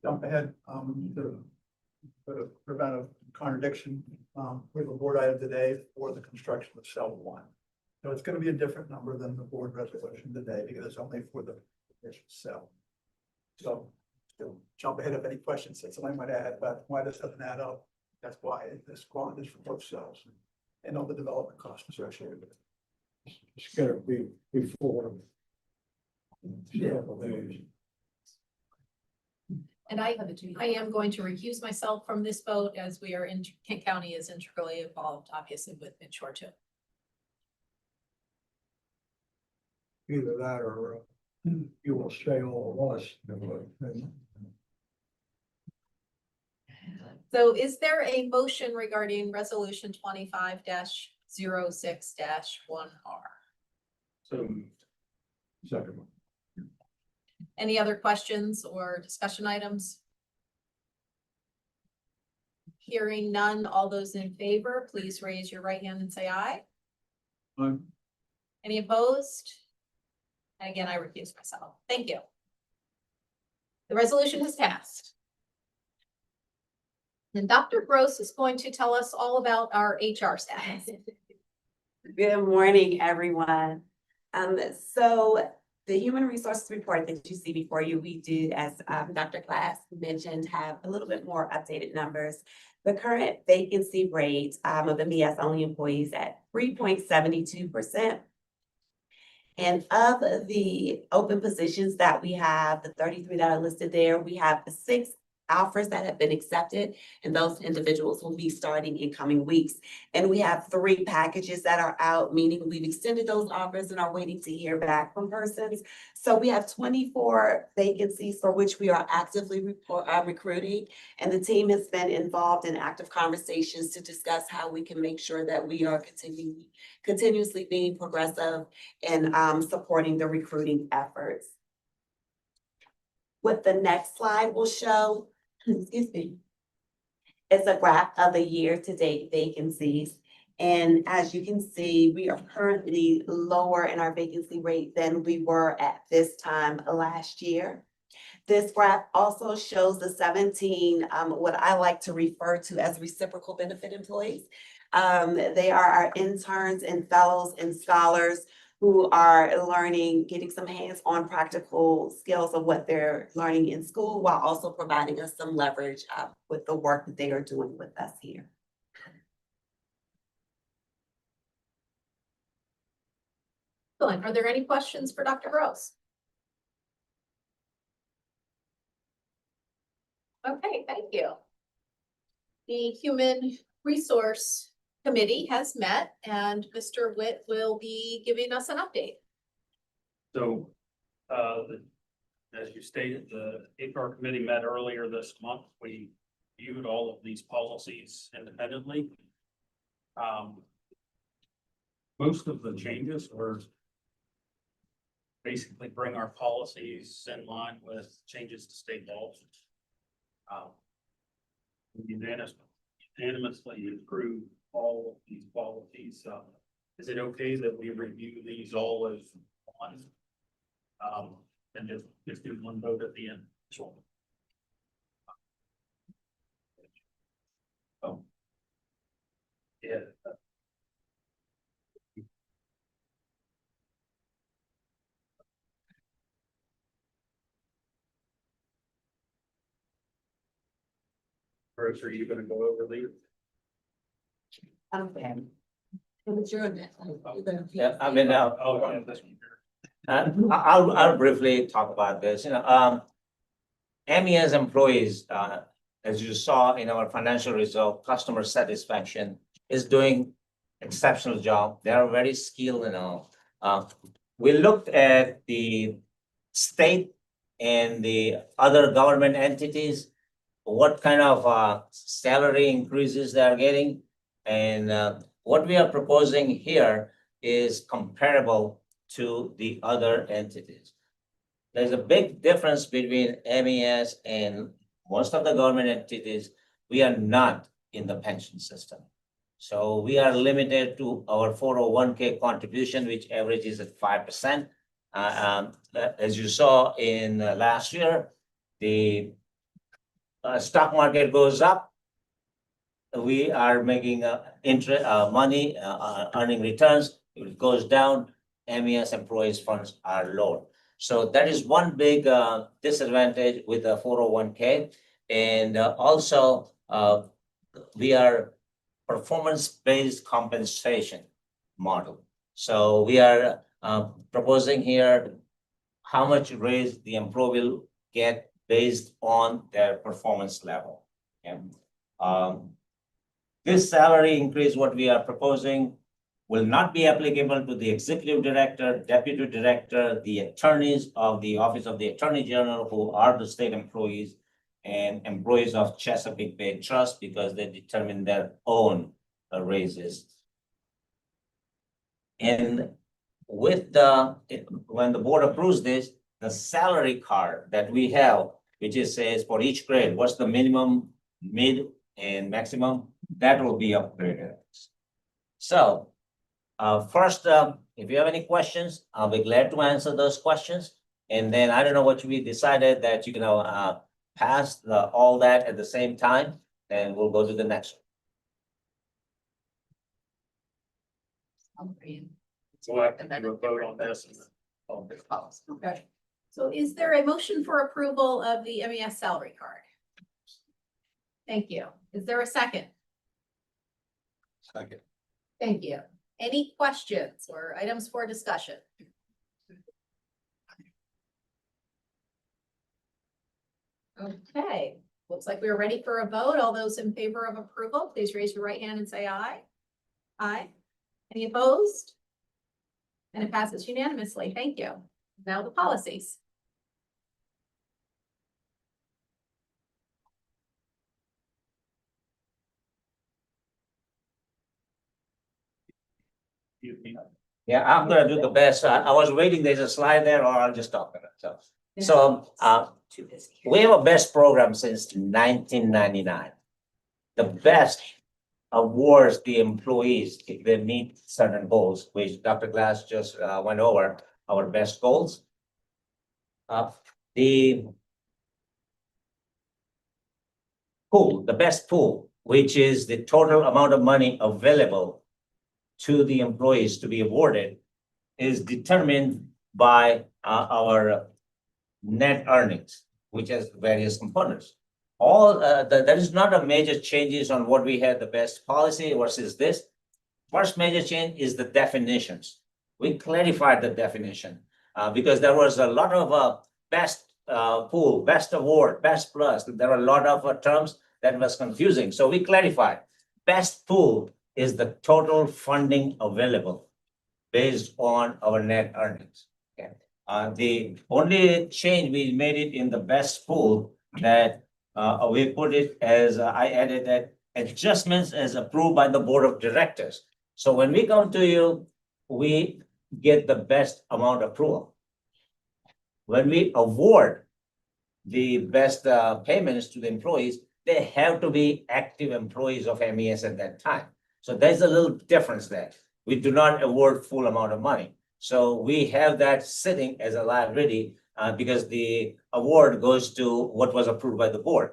Jump ahead, to prevent a contradiction, we have a board item today for the construction of cell one. So it's gonna be a different number than the board resolution today, because it's only for the initial cell. So, jump ahead of any questions that somebody might add about why this doesn't add up. That's why this quant is for both cells and all the development costs associated with it. It's gotta be before. Several days. And I am going to recuse myself from this vote as we are in, Kent County is integrally involved, obviously, with Midshore too. Either that or you will say all of us. So is there a motion regarding resolution 25-06-1R? So. Second one. Any other questions or discussion items? Hearing none, all those in favor, please raise your right hand and say aye. Any opposed? And again, I recuse myself. Thank you. The resolution has passed. And Dr. Gross is going to tell us all about our HR status. Good morning, everyone. So the human resources report that you see before you, we do, as Dr. Glass mentioned, have a little bit more updated numbers. The current vacancy rate of the MES only employees at 3.72%. And of the open positions that we have, the 33 that are listed there, we have 6 offers that have been accepted, and those individuals will be starting in coming weeks. And we have 3 packages that are out, meaning we've extended those offers and are waiting to hear back from persons. So we have 24 vacancies for which we are actively recruiting, and the team has been involved in active conversations to discuss how we can make sure that we are continuously being progressive and supporting the recruiting efforts. What the next slide will show, excuse me, is a graph of the year-to-date vacancies. And as you can see, we are currently lower in our vacancy rate than we were at this time last year. This graph also shows the 17, what I like to refer to as reciprocal benefit employees. They are our interns and fellows and scholars who are learning, getting some hands-on practical skills of what they're learning in school, while also providing us some leverage with the work that they are doing with us here. Excellent. Are there any questions for Dr. Gross? Okay, thank you. The Human Resource Committee has met, and Mr. Witt will be giving us an update. So, as you stated, the HR committee met earlier this month. We viewed all of these policies independently. Most of the changes were basically bring our policies in line with changes to state laws. Unanimously approved all of these policies. Is it okay that we review these all as one? And just do one vote at the end? Sure. Oh. Yeah. Bruce, are you gonna go over these? Okay. But you're in it. Yeah, I mean, Oh, yeah, this one here. I'll briefly talk about this, MES employees, as you saw in our financial result, customer satisfaction is doing exceptional job. They are very skilled and all. We looked at the state and the other government entities, what kind of salary increases they are getting. And what we are proposing here is comparable to the other entities. There's a big difference between MES and most of the government entities. We are not in the pension system. So we are limited to our 401k contribution, which averages at 5%. As you saw in last year, the stock market goes up. We are making interest money, earning returns. If it goes down, MES employees funds are lower. So that is one big disadvantage with the 401k. And also, we are performance-based compensation model. So we are proposing here how much raise the employee will get based on their performance level. And this salary increase, what we are proposing, will not be applicable to the executive director, deputy director, the attorneys of the Office of the Attorney General, who are the state employees, and employees of Chesapeake Bay Trust, because they determine their own raises. And with when the board approves this, the salary card that we have, which says for each grade, what's the minimum, mid, and maximum, that will be upgraded. So first, if you have any questions, I'll be glad to answer those questions. And then I don't know what we decided that you can pass all that at the same time, and we'll go to the next one. We'll have to do a vote on this. Okay. So is there a motion for approval of the MES salary card? Thank you. Is there a second? Second. Thank you. Any questions or items for discussion? Okay, looks like we're ready for a vote. All those in favor of approval, please raise your right hand and say aye. Aye. Any opposed? And it passes unanimously. Thank you. Now the policies. Yeah, I'm gonna do the best. I was waiting, there's a slide there, or I'll just talk about it. So, we have a best program since 1999. The best awards the employees if they meet certain goals, which Dr. Glass just went over, our best goals. The pool, the best pool, which is the total amount of money available to the employees to be awarded, is determined by our net earnings, which has various components. There is not a major changes on what we had the best policy versus this. First major change is the definitions. We clarified the definition because there was a lot of best pool, best award, best plus. There were a lot of terms that was confusing. So we clarified. Best pool is the total funding available based on our net earnings. Okay. The only change we made it in the best pool that we put it as I added that adjustments as approved by the board of directors. So when we come to you, we get the best amount approval. When we award the best payments to the employees, they have to be active employees of MES at that time. So there's a little difference there. We do not award full amount of money. So we have that sitting as a liability because the award goes to what was approved by the board.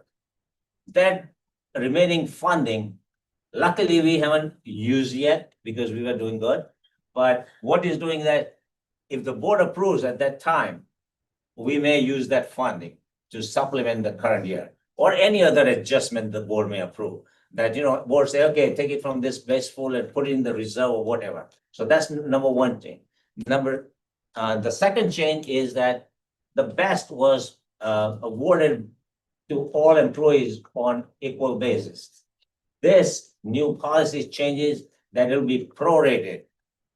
That remaining funding, luckily we haven't used yet because we were doing good. But what is doing that, if the board approves at that time, we may use that funding to supplement the current year. or any other adjustment the board may approve. That, board say, okay, take it from this base pool and put it in the reserve or whatever. So that's number one thing. The second change is that the best was awarded to all employees on equal basis. This new policy changes that it will be prorated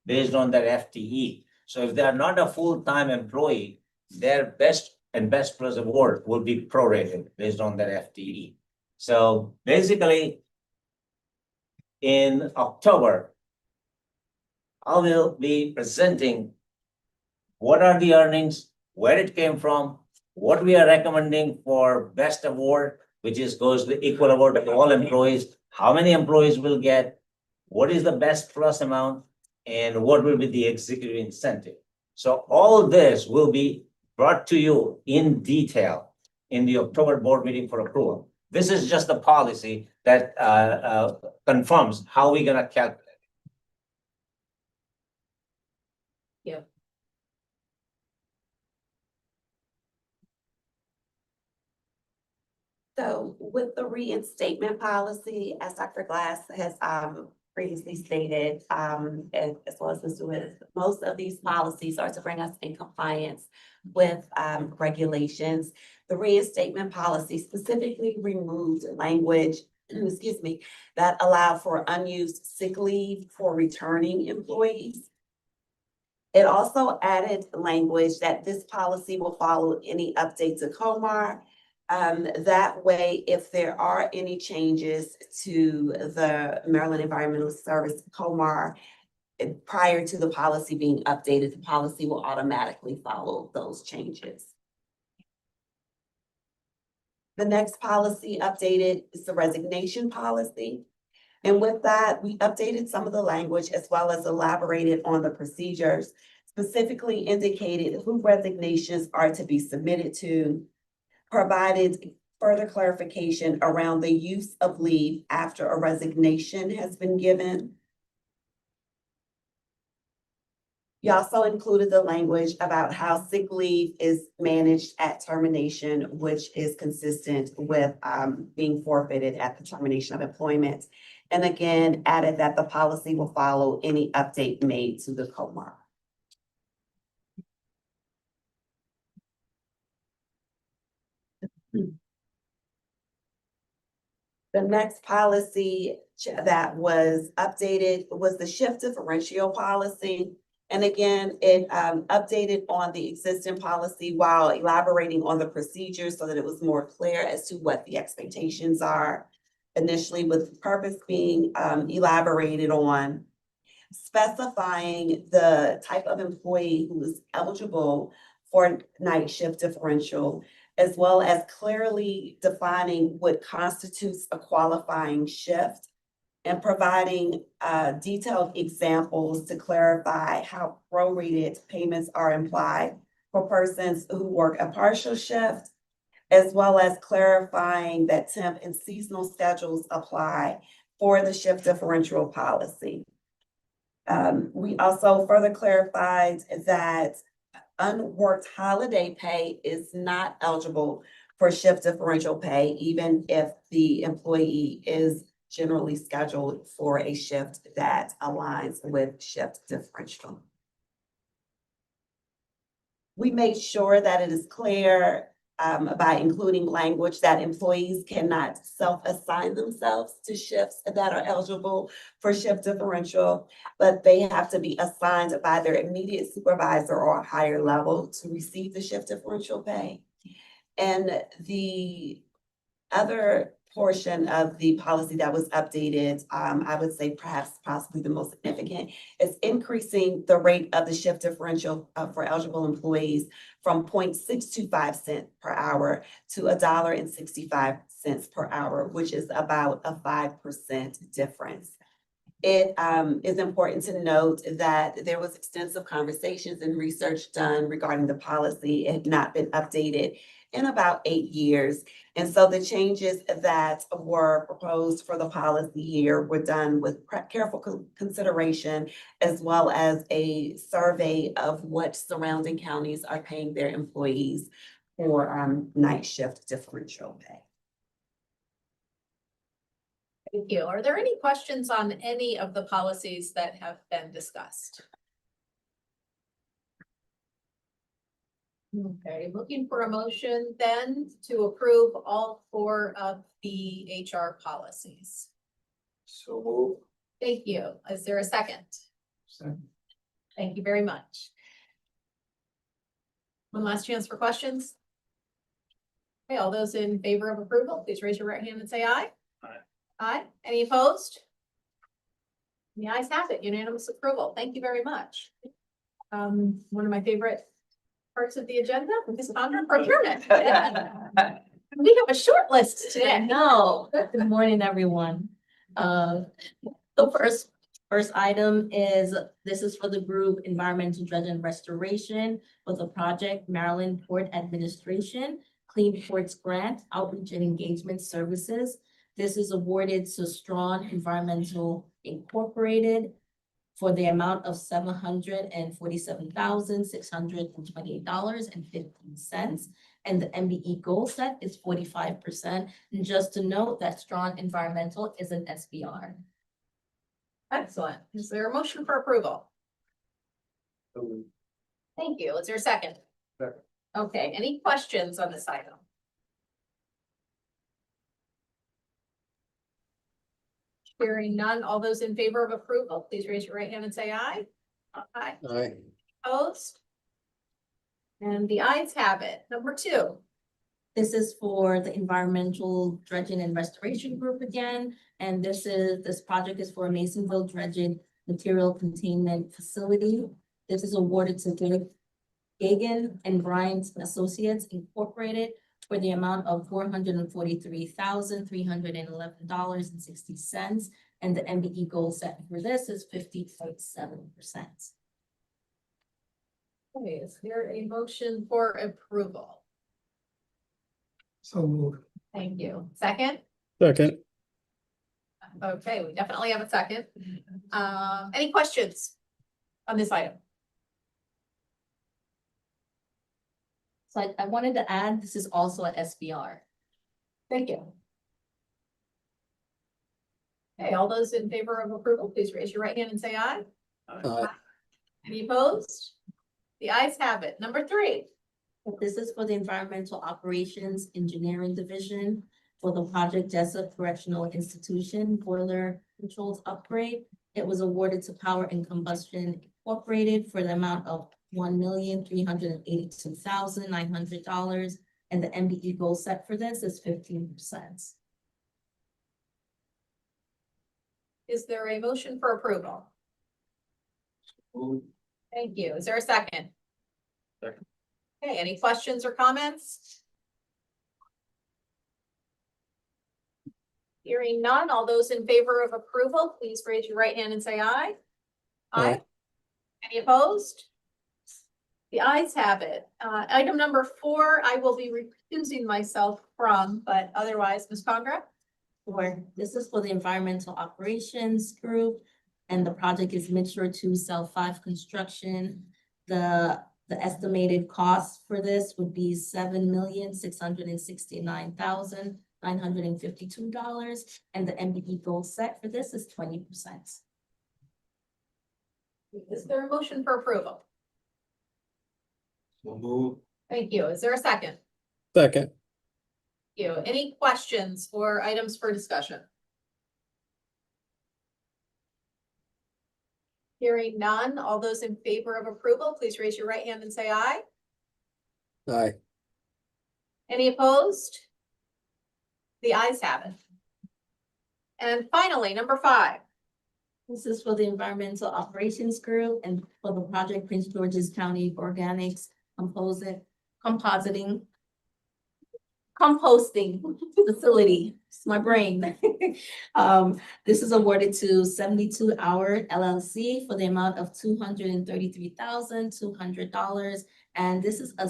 based on their FTE. So if they are not a full-time employee, their best and best plus award will be prorated based on their FTE. So basically, in October, I will be presenting what are the earnings, where it came from, what we are recommending for best award, which goes to equal award to all employees, how many employees will get, what is the best plus amount, and what will be the executive incentive. So all this will be brought to you in detail in the October board meeting for approval. This is just the policy that confirms how we're gonna calculate. So with the reinstatement policy, as Dr. Glass has previously stated, and as well as Mr. Witt, most of these policies are to bring us in compliance with regulations. The reinstatement policy specifically removed language, excuse me, that allowed for unused sick leave for returning employees. It also added language that this policy will follow any update to COMAR. That way, if there are any changes to the Maryland Environmental Service COMAR, prior to the policy being updated, the policy will automatically follow those changes. The next policy updated is the resignation policy. And with that, we updated some of the language as well as elaborated on the procedures, specifically indicated who resignations are to be submitted to, provided further clarification around the use of leave after a resignation has been given. You also included the language about how sick leave is managed at termination, which is consistent with being forfeited at the termination of employment. And again, added that the policy will follow any update made to the COMAR. The next policy that was updated was the shift differential policy. And again, it updated on the existing policy while elaborating on the procedures so that it was more clear as to what the expectations are. Initially, with purpose being elaborated on, specifying the type of employee who is eligible for night shift differential, as well as clearly defining what constitutes a qualifying shift and providing detailed examples to clarify how prorated payments are implied for persons who work a partial shift, as well as clarifying that temp and seasonal schedules apply for the shift differential policy. We also further clarified that unworked holiday pay is not eligible for shift differential pay, even if the employee is generally scheduled for a shift that aligns with shift differential. We made sure that it is clear by including language that employees cannot self-assign themselves to shifts that are eligible for shift differential, but they have to be assigned by their immediate supervisor or a higher level to receive the shift differential pay. And the other portion of the policy that was updated, I would say perhaps possibly the most significant, is increasing the rate of the shift differential for eligible employees from 0.625 cents per hour to $1.65 per hour, which is about a 5% difference. It is important to note that there was extensive conversations and research done regarding the policy. It had not been updated in about 8 years. And so the changes that were proposed for the policy year were done with careful consideration, as well as a survey of what surrounding counties are paying their employees for night shift differential pay. Thank you. Are there any questions on any of the policies that have been discussed? Okay, looking for a motion then to approve all 4 of the HR policies. So moved. Thank you. Is there a second? Thank you very much. One last chance for questions. Okay, all those in favor of approval, please raise your right hand and say aye. Aye. Aye. Any opposed? The ayes have it, unanimous approval. Thank you very much. One of my favorite parts of the agenda, Ms. Condon, procurement. We have a short list today. No, good morning, everyone. The first item is, this is for the group Environmental Dredge and Restoration for the project Maryland Port Administration Clean Ports Grant Outreach and Engagement Services. This is awarded to Strawn Environmental Incorporated for the amount of $747,628.15. And the MBE goal set is 45%. And just to note that Strawn Environmental is an SBR. Excellent. Is there a motion for approval? Thank you. Is there a second? Second. Okay, any questions on this item? Hearing none, all those in favor of approval, please raise your right hand and say aye. Aye. Aye. Opposed? And the ayes have it. Number 2. This is for the Environmental Dredging and Restoration Group again, and this project is for a Masonville Dredging Material Containment Facility. This is awarded to Gagan and Bryant Associates Incorporated for the amount of $443,311.60, and the MBE goal set for this is 50.7%. Okay, is there a motion for approval? So moved. Thank you. Second? Second. Okay, we definitely have a second. Any questions on this item? So I wanted to add, this is also a SBR. Thank you. Okay, all those in favor of approval, please raise your right hand and say aye. Aye. Any opposed? The ayes have it. Number 3. This is for the Environmental Operations Engineering Division for the Project Jessup Correctional Institution Boiler Controls Upgrade. It was awarded to Power and Combustion Incorporated for the amount of $1,382,900, and the MBE goal set for this is 15%. Is there a motion for approval? Thank you. Is there a second? Second. Okay, any questions or comments? Hearing none, all those in favor of approval, please raise your right hand and say aye. Aye. Any opposed? The ayes have it. Item number 4, I will be recusing myself from, but otherwise, Ms. Congra? This is for the Environmental Operations Group, and the project is Midshore 2 Cell 5 construction. The estimated cost for this would be $7,669,952, and the MBE goal set for this is 20%. Is there a motion for approval? So moved. Thank you. Is there a second? Second. Thank you. Any questions or items for discussion? Hearing none, all those in favor of approval, please raise your right hand and say aye. Aye. Any opposed? The ayes have it. And finally, number 5. This is for the Environmental Operations Group and for the project Prince George's County Organics Composting Facility. It's my brain. This is awarded to 72 Hour LLC for the amount of $233,200. And this is a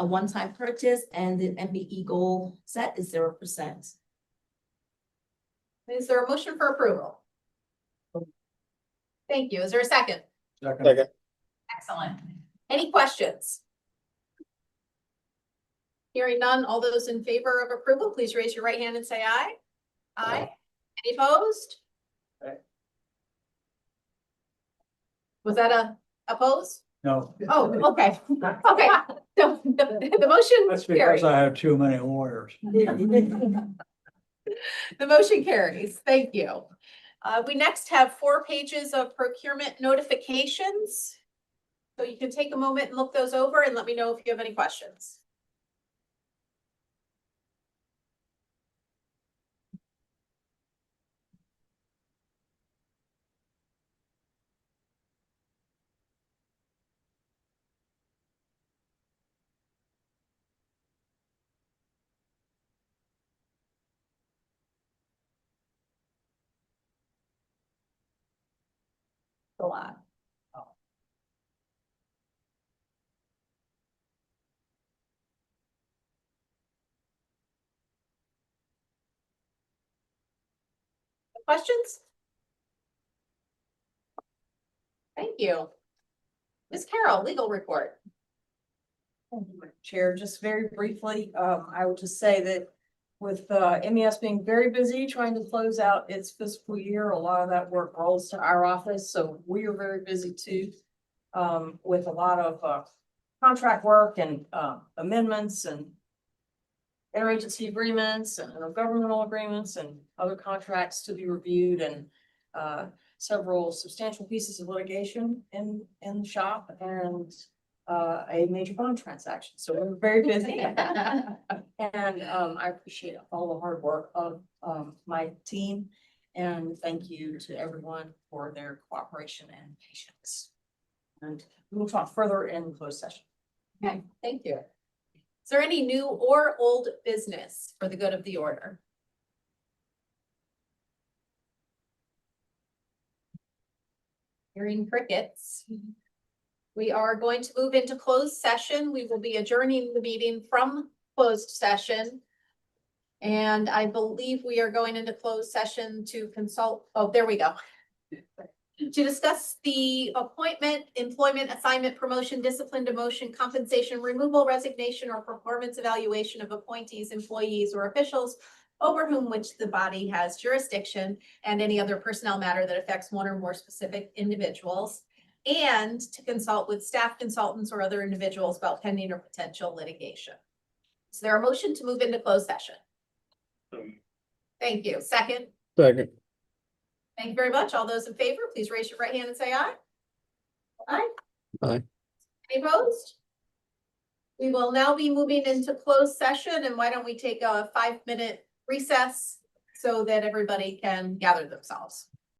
one-time purchase, and the MBE goal set is 0%. Is there a motion for approval? Thank you. Is there a second? Second. Excellent. Any questions? Hearing none, all those in favor of approval, please raise your right hand and say aye. Aye. Any opposed? Was that a oppose? No, Oh, okay, okay. The motion that's carries. because I have too many lawyers. The motion carries. Thank you. We next have 4 pages of procurement notifications. So you can take a moment and look those over and let me know if you have any questions. A lot. Questions? Thank you. Ms. Carroll, legal report. Chair, just very briefly, I would just say that with MES being very busy trying to close out its fiscal year, a lot of that work rolls to our office, so we are very busy too. With a lot of contract work and amendments and interagency agreements and governmental agreements and other contracts to be reviewed and several substantial pieces of litigation in the shop and a major bond transaction. So we're very busy. And I appreciate all the hard work of my team. And thank you to everyone for their cooperation and patience. And we will talk further in closed session. Okay, thank you. Is there any new or old business for the good of the order? Hearing crickets. We are going to move into closed session. We will be adjourning the meeting from closed session. And I believe we are going into closed session to consult, oh, there we go. To discuss the appointment, employment, assignment, promotion, discipline, demotion, compensation, removal, resignation, or performance evaluation of appointees, employees, or officials over whom which the body has jurisdiction, and any other personnel matter that affects one or more specific individuals, and to consult with staff consultants or other individuals about pending or potential litigation. Is there a motion to move into closed session? Thank you. Second? Second. Thank you very much. All those in favor, please raise your right hand and say aye. Aye. Aye. Any opposed? We will now be moving into closed session, and why don't we take a 5-minute recess so that everybody can gather themselves.